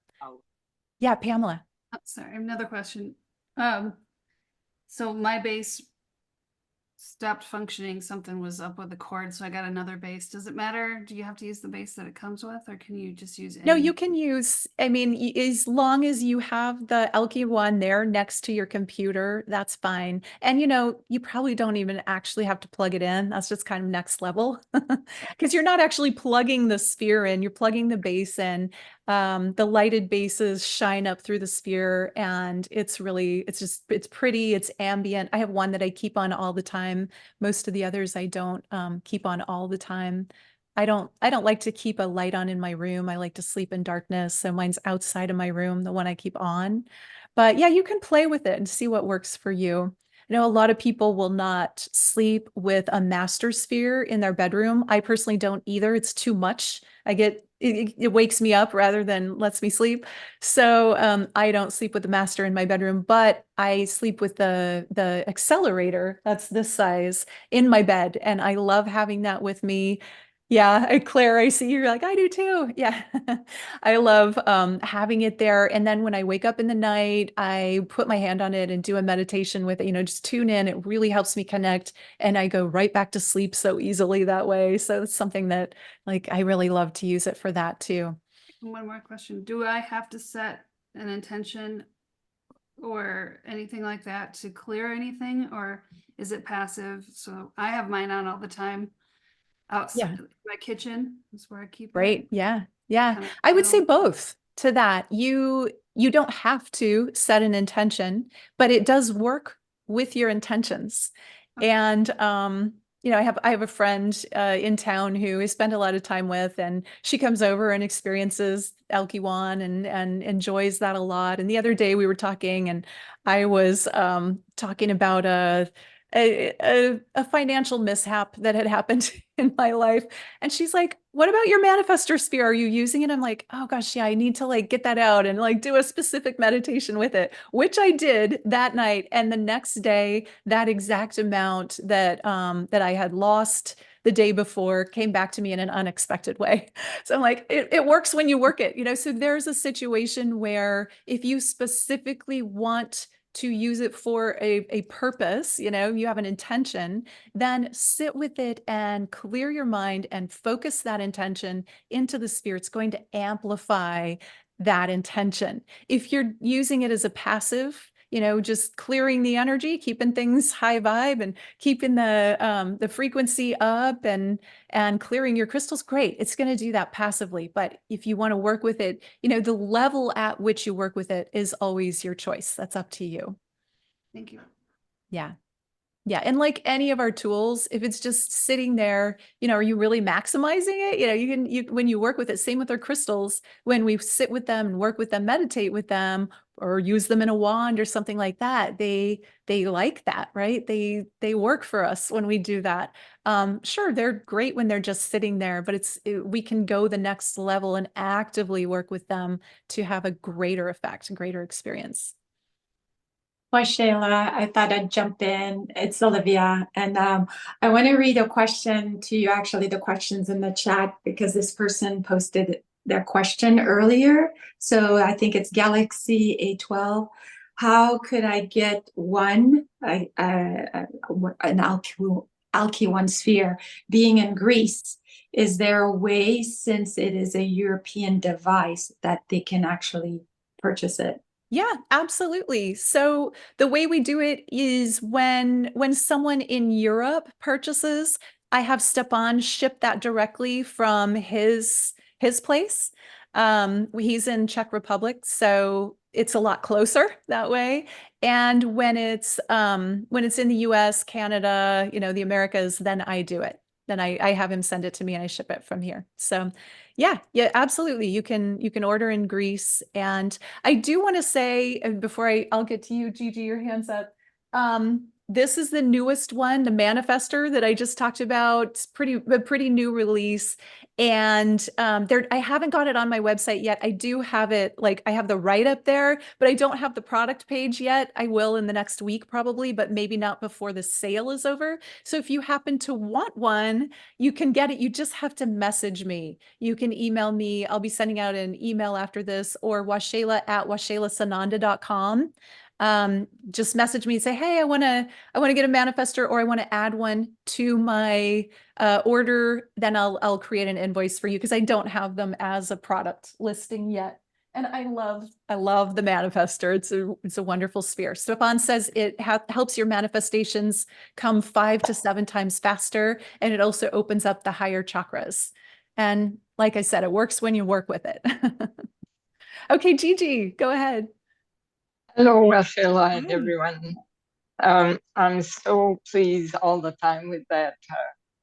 yeah, Pamela. Oh, sorry, another question. So my base stopped functioning. Something was up with the cord, so I got another base. Does it matter? Do you have to use the base that it comes with, or can you just use any? No, you can use, as long as you have the ALKYWAN there next to your computer, that's fine. And you probably don't even actually have to plug it in. That's just kind of next level, because you're not actually plugging the sphere in, you're plugging the base in. The lighted bases shine up through the sphere, and it's pretty, it's ambient. I have one that I keep on all the time. Most of the others I don't keep on all the time. I don't like to keep a light on in my room. I like to sleep in darkness. So mine's outside of my room, the one I keep on. But yeah, you can play with it and see what works for you. I know a lot of people will not sleep with a master sphere in their bedroom. I personally don't either. It's too much. It wakes me up rather than lets me sleep. So I don't sleep with the master in my bedroom, but I sleep with the accelerator, that's this size, in my bed. And I love having that with me. Yeah, Claire, I see you're like, I do too. Yeah. I love having it there. And then when I wake up in the night, I put my hand on it and do a meditation with it, just tune in. It really helps me connect and I go right back to sleep so easily that way. So it's something that like I really love to use it for that too. One more question. Do I have to set an intention or anything like that to clear anything, or is it passive? So I have mine on all the time outside my kitchen is where I keep Right. it. Yeah. Yeah. Kind of I would say chill. both to that. You don't have to set an intention, but it does work with your intentions. Okay. And I have a friend in town who I spend a lot of time with, and she comes over and experiences ALKYWAN and enjoys that a lot. And the other day we were talking, and I was talking about a financial mishap that had happened in my life. And she's like, what about your manifestor sphere? Are you using it? I'm like, oh gosh, yeah, I need to like get that out and like do a specific meditation with it, which I did that night. And the next day, that exact amount that that I had lost the day before came back to me in an unexpected way. So I'm like, it works when you work it, so there's a situation where if you specifically want to use it for a purpose, you have an intention, then sit with it and clear your mind and focus that intention into the sphere. It's going to amplify that intention. If you're using it as a passive, just clearing the energy, keeping things high vibe and keeping the frequency up and clearing your crystals, great. It's going to do that passively. But if you want to work with it, the level at which you work with it is always your choice. That's up to you. Thank you. Yeah. Yeah. And like any of our tools, if it's just sitting there, are you really maximizing it? When you work with it, same with our crystals, when we sit with them and work with them, meditate with them, or use them in a wand or something like that, they like that, right? They work for us when we do that. Sure, they're great when they're just sitting there, but we can go the next level and actively work with them to have a greater effect, a greater experience. Waxela, I thought I'd jump in. It's Olivia, and I want to read a question to you, actually the questions in the chat, because this person posted their question earlier. So I think it's Galaxy A12. How could I get an ALKYWAN sphere? Being in Greece, is there a way, since it is a European device, that they can actually purchase it? Yeah, absolutely. So the way we do it is when someone in Europe purchases, I have Stepan ship that directly from his place. He's in Czech Republic, so it's a lot closer that way. And when it's in the US, Canada, the Americas, then I do it. Then I have him send it to me and I ship it from here. So yeah, absolutely. You can order in Greece. And I do want to say, before I'll get to you, Gigi, your hands up. This is the newest one, the Manifestor that I just talked about. It's a pretty new release. And I haven't got it on my website yet. I do have it, like I have the write-up there, but I don't have the product page yet. I will in the next week probably, but maybe not before the sale is over. So if you happen to want one, you can get it. You just have to message me. You can email me. I'll be sending out an email after this, or Waxela@waxelasananda.com. Just message me and say, hey, I want to get a manifestor, or I want to add one to my order. Then I'll create an invoice for you, because I don't have them as a product listing yet. And I love the manifestor. It's a wonderful sphere. Stepan says it helps your manifestations come 5 to 7 times faster, and it also opens up the higher chakras. And like I said, it works when you work with it. Okay, Gigi, go ahead. Hello, Waxela and everyone. I'm so pleased all the time with that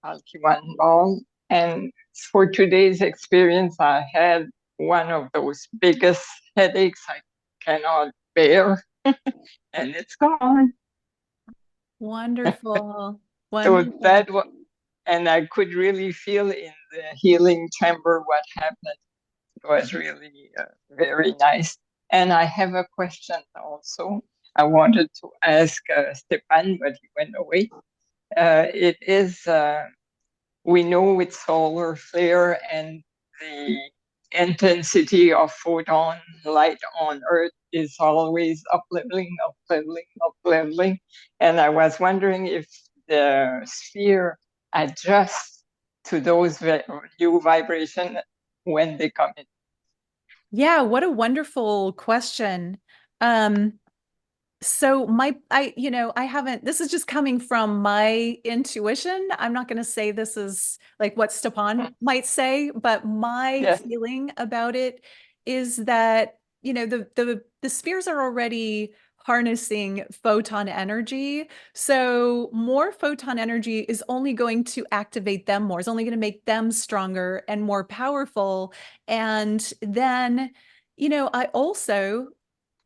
ALKYWAN ball. And for today's experience, I had one of those biggest headaches I cannot bear, and it's gone. Wonderful. So that was, and I could really feel in the healing chamber what happened. It was really very nice. And I have a question also. I wanted to ask Stepan, but he went away. It is we know with solar flare and the intensity of photon light on Earth is always up-leveling, up-leveling, up-leveling. And I was wondering if the sphere adjusts to those new vibrations when they come in. Yeah, what a wonderful question. So I haven't, this is just coming from my intuition. I'm not going to say this is like what Stepan might say, but my feeling about it is that, the spheres are already harnessing photon energy. So more photon energy is only going to activate them more. It's only going to make them stronger and more powerful. And then,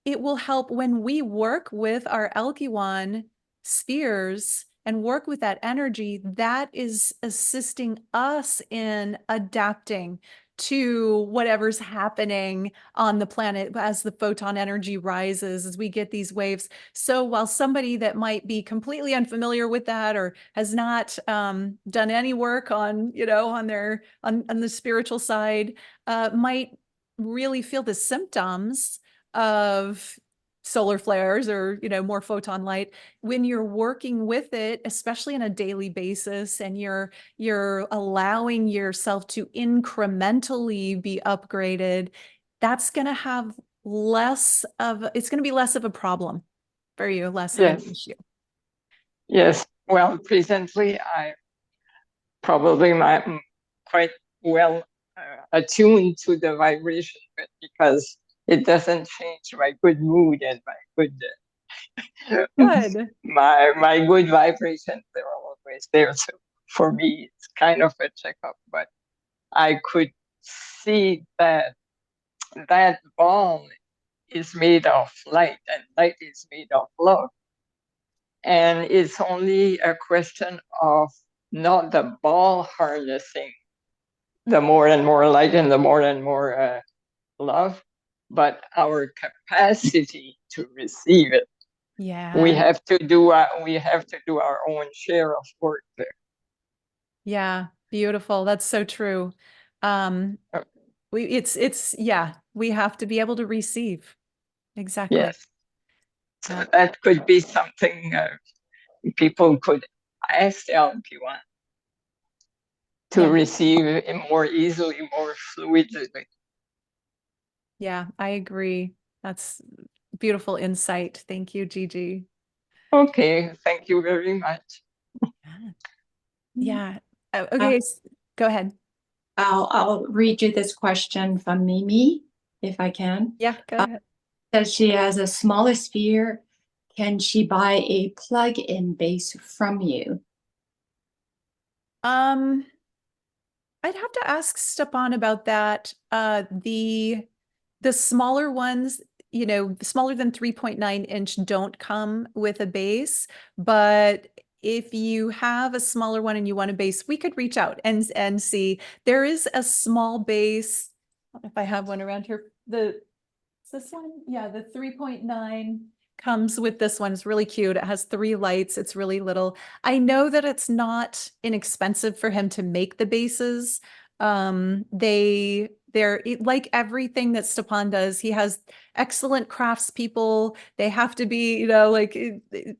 it will help when we work with our ALKYWAN spheres and work with that energy that is assisting us in adapting to whatever's happening on the planet as the photon energy rises, as we get these waves. So while somebody that might be completely unfamiliar with that or has not done any work on, on the spiritual side, might really feel the symptoms of solar flares or, more photon light, when you're working with it, especially on a daily basis, and you're allowing yourself to incrementally be upgraded, that's going to have it's going to be less of a problem for you, less of an issue. Yes. Well, presently, I probably am quite well attuned to the vibration, but because it doesn't change my good mood and my good my good vibrations, they're always there. So for me, it's kind of a checkup, but I could see that that ball is made of light and light is made of love. And it's only a question of not the ball harnessing the more and more light and the more and more love, but our capacity to receive it. Yeah. We have to do our own share of work there. Yeah, beautiful. That's so true. We have to be able to receive. Exactly. Yes. So that could be something people could ask the ALKYWAN to receive it more easily, more fluidly. Yeah, I agree. That's beautiful insight. Thank you, Gigi. Okay, thank you very much. Yeah. Okay, go ahead. I'll read you this question from Mimi, if I can. Yeah, go ahead. Says she has a smaller sphere. Can she buy a plug-in base from you? I'd have to ask Stepan about that. The smaller ones, smaller than 3.9 inch don't come with a base, but if you have a smaller one and you want a base, we could reach out and see. There is a small base. I don't know if I have one around here. Is this one? Yeah, the 3.9 comes with this one. It's really cute. It has 3 lights. It's really little. I know that it's not inexpensive for him to make the bases. They're like everything that Stepan does. He has excellent craftspeople. They have to be,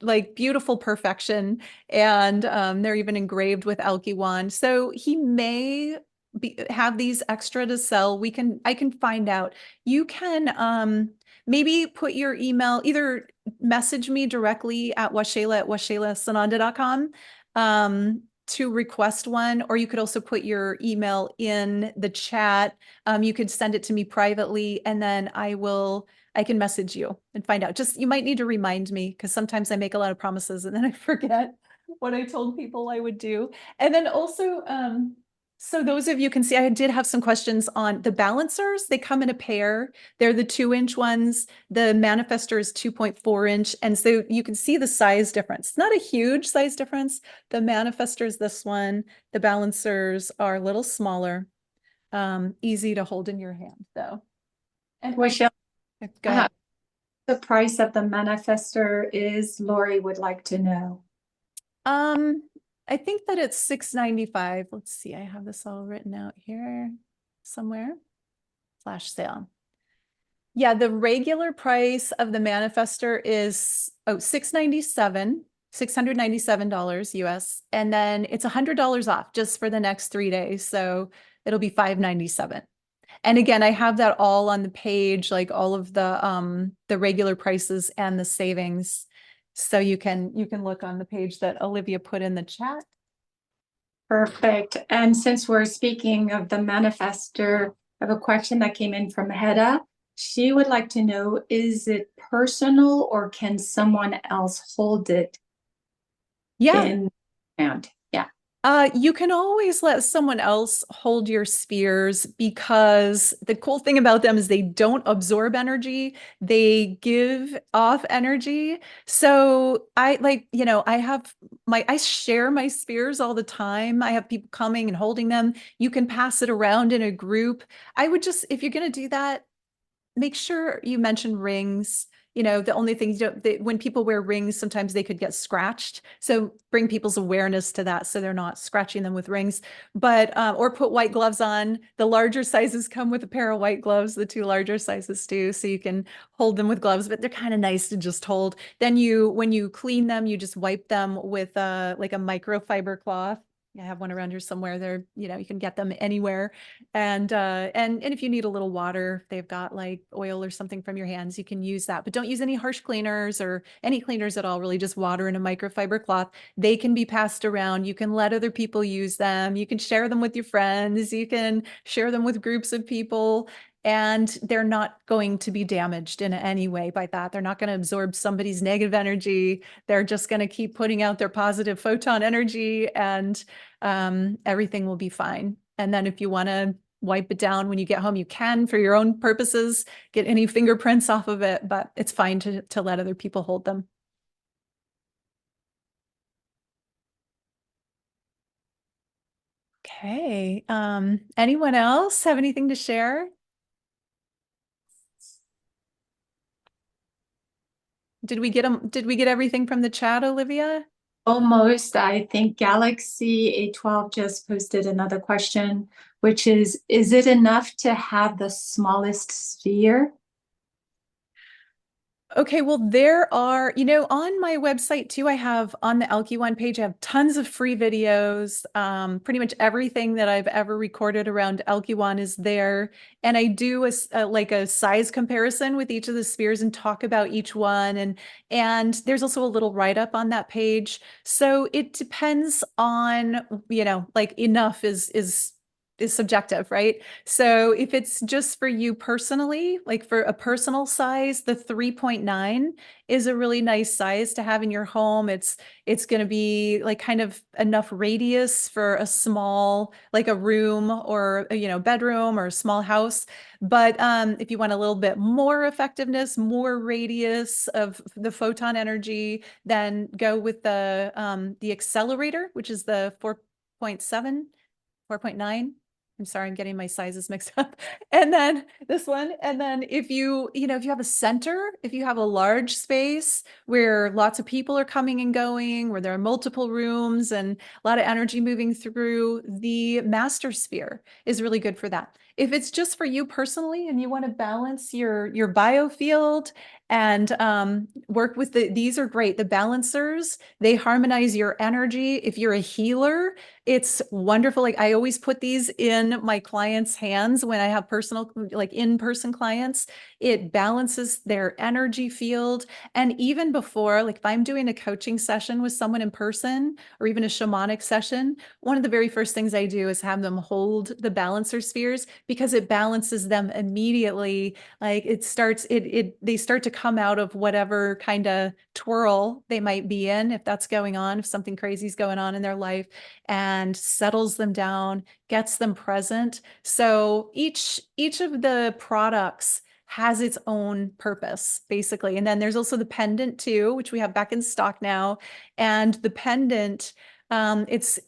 like beautiful perfection. And they're even engraved with ALKYWAN. So he may have these extra to sell. I can find out. You can maybe put your email, either message me directly at waxelasananda.com to request one, or you could also put your email in the chat. You could send it to me privately, and then I can message you and find out. Just, you might need to remind me, because sometimes I make a lot of promises and then I forget what I told people I would do. And then also, so those of you can see, I did have some questions on the balancers. They come in a pair. They're the 2-inch ones. The manifester is 2.4 inch. And so you can see the size difference. Not a huge size difference. The manifester is this one. The balancers are a little smaller. Easy to hold in your hand though. And Go ahead. The price of the manifester is, Lori would like to know. I think that it's $6.95. Let's see, I have this all written out here somewhere. Flash sale. Yeah, the regular price of the manifester is $697 US, and then it's $100 off just for the next 3 days. So it'll be $597. And again, I have that all on the page, like all of the regular prices and the savings. So you can look on the page that Olivia put in the chat. Perfect. And since we're speaking of the manifester, I have a question that came in from Hedda. She would like to know, is it personal or can someone else hold it? Yeah. And yeah. You can always let someone else hold your spheres because the cool thing about them is they don't absorb energy. They give off energy. So I I share my spheres all the time. I have people coming and holding them. You can pass it around in a group. I would just, if you're going to do that, make sure you mention rings. The only thing when people wear rings, sometimes they could get scratched. So bring people's awareness to that so they're not scratching them with rings. But or put white gloves on. The larger sizes come with a pair of white gloves, the 2 larger sizes do, so you can hold them with gloves, but they're kind of nice to just hold. Then when you clean them, you just wipe them with like a microfiber cloth. I have one around here somewhere. They're, you can get them anywhere. And if you need a little water, if they've got like oil or something from your hands, you can use that. But don't use any harsh cleaners or any cleaners at all, really just water and a microfiber cloth. They can be passed around. You can let other people use them. You can share them with your friends. You can share them with groups of people. And they're not going to be damaged in any way by that. They're not going to absorb somebody's negative energy. They're just going to keep putting out their positive photon energy, and everything will be fine. And then if you want to wipe it down when you get home, you can for your own purposes, get any fingerprints off of it, but it's fine to let other people hold them. Okay. Anyone else have anything to share? Did we get everything from the chat, Olivia? Almost. I think Galaxy A12 just posted another question, which is it enough to have the smallest sphere? Okay, well, there are, on my website too, I have on the ALKYWAN page, I have tons of free videos. Pretty much everything that I've ever recorded around ALKYWAN is there. And I do a size comparison with each of the spheres and talk about each one. And there's also a little write-up on that page. So it depends on, enough is subjective, right? So if it's just for you personally, like for a personal size, the 3.9 is a really nice size to have in your home. It's going to be like kind of enough radius for a small, like a room or bedroom or a small house. But if you want a little bit more effectiveness, more radius of the photon energy, then go with the accelerator, which is the 4.7, 4.9. I'm sorry, I'm getting my sizes mixed up. And then this one. And then if you have a center, if you have a large space where lots of people are coming and going, where there are multiple rooms and a lot of energy moving through, the master sphere is really good for that. If it's just for you personally and you want to balance your biofield and work with these are great. The balancers, they harmonize your energy. If you're a healer, it's wonderful. Like I always put these in my clients' hands when I have personal, like in-person clients. It balances their energy field. And even before, like if I'm doing a coaching session with someone in person or even a shamanic session, one of the very first things I do is have them hold the balancer spheres because it balances them immediately. Like they start to come out of whatever kind of twirl they might be in, if that's going on, if something crazy is going on in their life, and settles them down, gets them present. So each of the products has its own purpose, basically. And then there's also the pendant too, which we have back in stock now. And the pendant, It's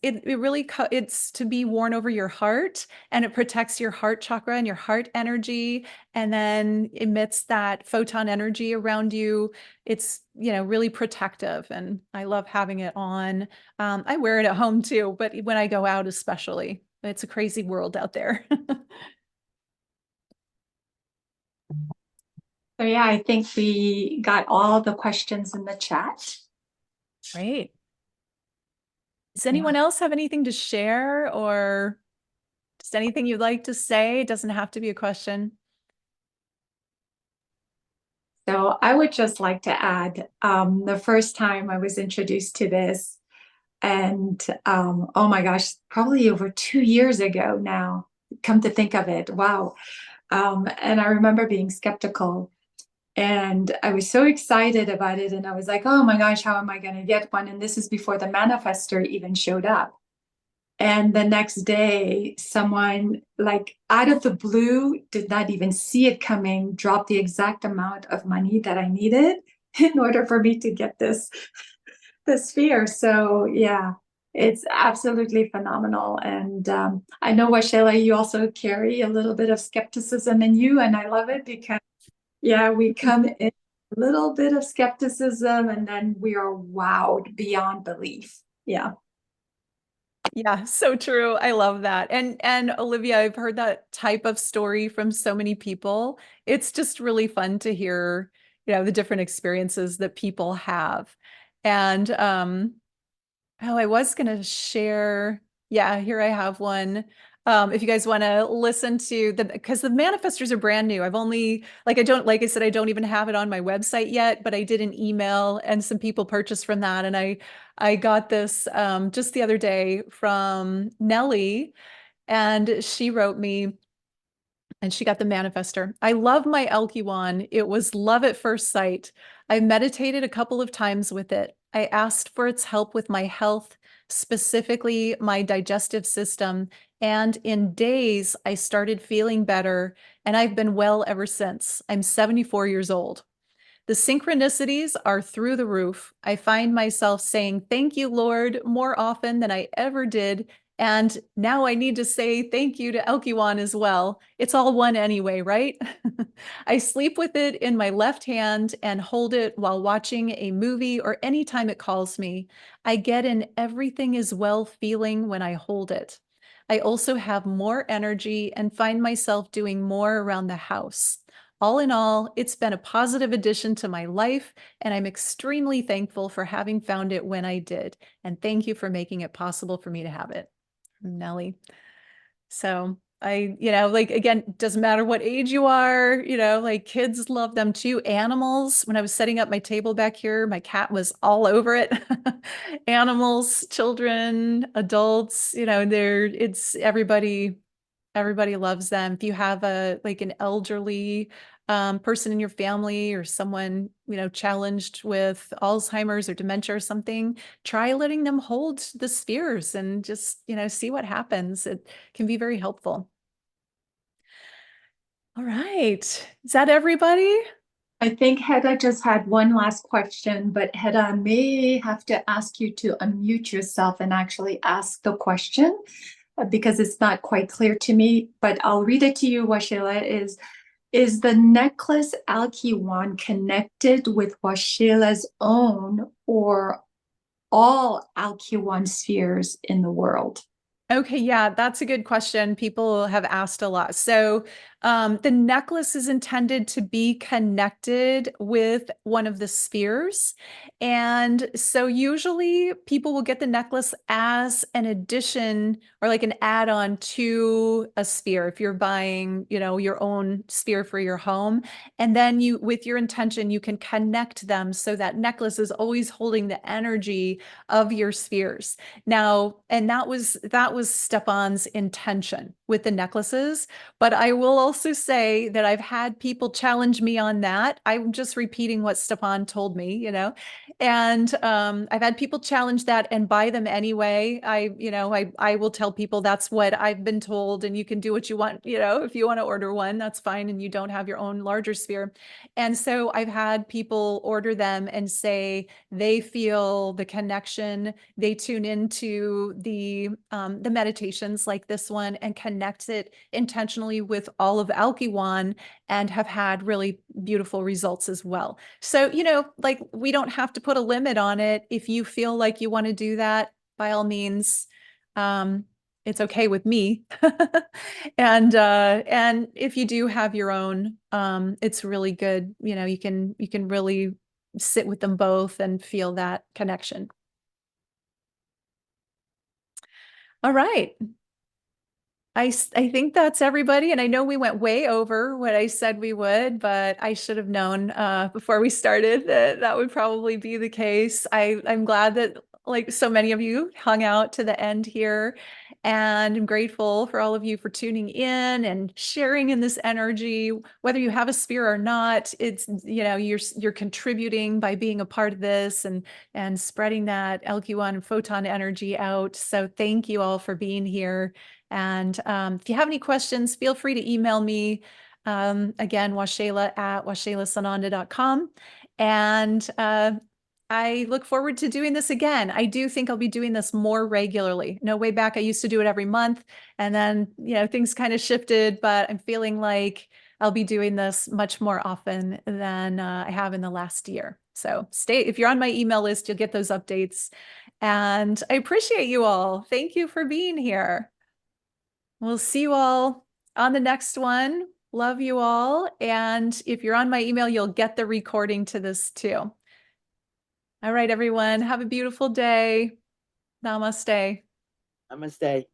to be worn over your heart, and it protects your heart chakra and your heart energy, and then emits that photon energy around you. It's, really protective, and I love having it on. I wear it at home too, but when I go out especially, it's a crazy world out there. So yeah, I think we got all the questions in the chat. Great. Does anyone else have anything to share, or just anything you'd like to say? It doesn't have to be a question. So I would just like to add, the first time I was introduced to this, and oh my gosh, probably over 2 years ago now, come to think of it, wow. And I remember being skeptical, and I was so excited about it, and I was like, oh my gosh, how am I going to get one? And this is before the manifester even showed up. And the next day, someone, like out of the blue, did not even see it coming, dropped the exact amount of money that I needed in order for me to get this sphere. So yeah, it's absolutely phenomenal. And I know, Waxela, you also carry a little bit of skepticism in you, and I love it because yeah, we come in a little bit of skepticism, and then we are wowed beyond belief. Yeah. Yeah, so true. I love that. And Olivia, I've heard that type of story from so many people. It's just really fun to hear, the different experiences that people have. And I was gonna share, yeah, here I have one. If you guys want to listen to because the manifestors are brand new. I've only, like I said, I don't even have it on my website yet, but I did an email and some people purchased from that. And I got this just the other day from Nellie, and she wrote me, and she got the manifester. I love my ALKYWAN. It was love at first sight. I meditated a couple of times with it. I asked for its help with my health, specifically my digestive system. And in days, I started feeling better, and I've been well ever since. I'm 74 years old. The synchronicities are through the roof. I find myself saying, thank you, Lord, more often than I ever did. And now I need to say thank you to ALKYWAN as well. It's all one anyway, right? I sleep with it in my left hand and hold it while watching a movie or anytime it calls me. I get an everything is well feeling when I hold it. I also have more energy and find myself doing more around the house. All in all, it's been a positive addition to my life, and I'm extremely thankful for having found it when I did. And thank you for making it possible for me to have it. Nellie. So again, doesn't matter what age you are, kids love them too. Animals, when I was setting up my table back here, my cat was all over it. Animals, children, adults, everybody loves them. If you have an elderly person in your family, or someone, challenged with Alzheimer's or dementia or something, try letting them hold the spheres and just, see what happens. It can be very helpful. All right. Is that everybody? I think Hedda just had one last question, but Hedda, I may have to ask you to unmute yourself and actually ask the question because it's not quite clear to me, but I'll read it to you. Waxela, is the necklace ALKYWAN connected with Waxela's own or all ALKYWAN spheres in the world? Okay, yeah, that's a good question. People have asked a lot. So the necklace is intended to be connected with one of the spheres. And so usually people will get the necklace as an addition or like an add-on to a sphere if you're buying, your own sphere for your home. And then with your intention, you can connect them so that necklace is always holding the energy of your spheres. Now, and that was was Stepan's intention with the necklaces. But I will also say that I've had people challenge me on that. I'm just repeating what Stepan told me, you know, and I've had people challenge that and buy them anyway. I will tell people that's what I've been told, and you can do what you want, you know, if you want to order one, that's fine, and you don't have your own larger sphere. And so I've had people order them and say they feel the connection, they tune into the meditations like this one and connect it intentionally with all of ALKYWAN and have had really beautiful results as well. So, you know, like, we don't have to put a limit on it. If you feel like you want to do that, by all means, it's okay with me. And if you do have your own, it's really good. You know, you can really sit with them both and feel that connection. All right. I think that's everybody. And I know we went way over what I said we would, but I should have known before we started that that would probably be the case. I'm glad that like so many of you hung out to the end here, and I'm grateful for all of you for tuning in and sharing in this energy. Whether you have a sphere or not, it's, you know, you're contributing by being a part of this and spreading that ALKYWAN photon energy out. So thank you all for being here. And if you have any questions, feel free to email me. Again, Waxela at waxelasananda.com. And I look forward to doing this again. I do think I'll be doing this more regularly. No, way back, I used to do it every month, and then, you know, things kind of shifted, but I'm feeling like I'll be doing this much more often than I have in the last year. So if you're on my email list, you'll get those updates. And I appreciate you all. Thank you for being here. We'll see you all on the next one. Love you all. And if you're on my email, you'll get the recording to this too. All right, everyone. Have a beautiful day. Namaste. Namaste.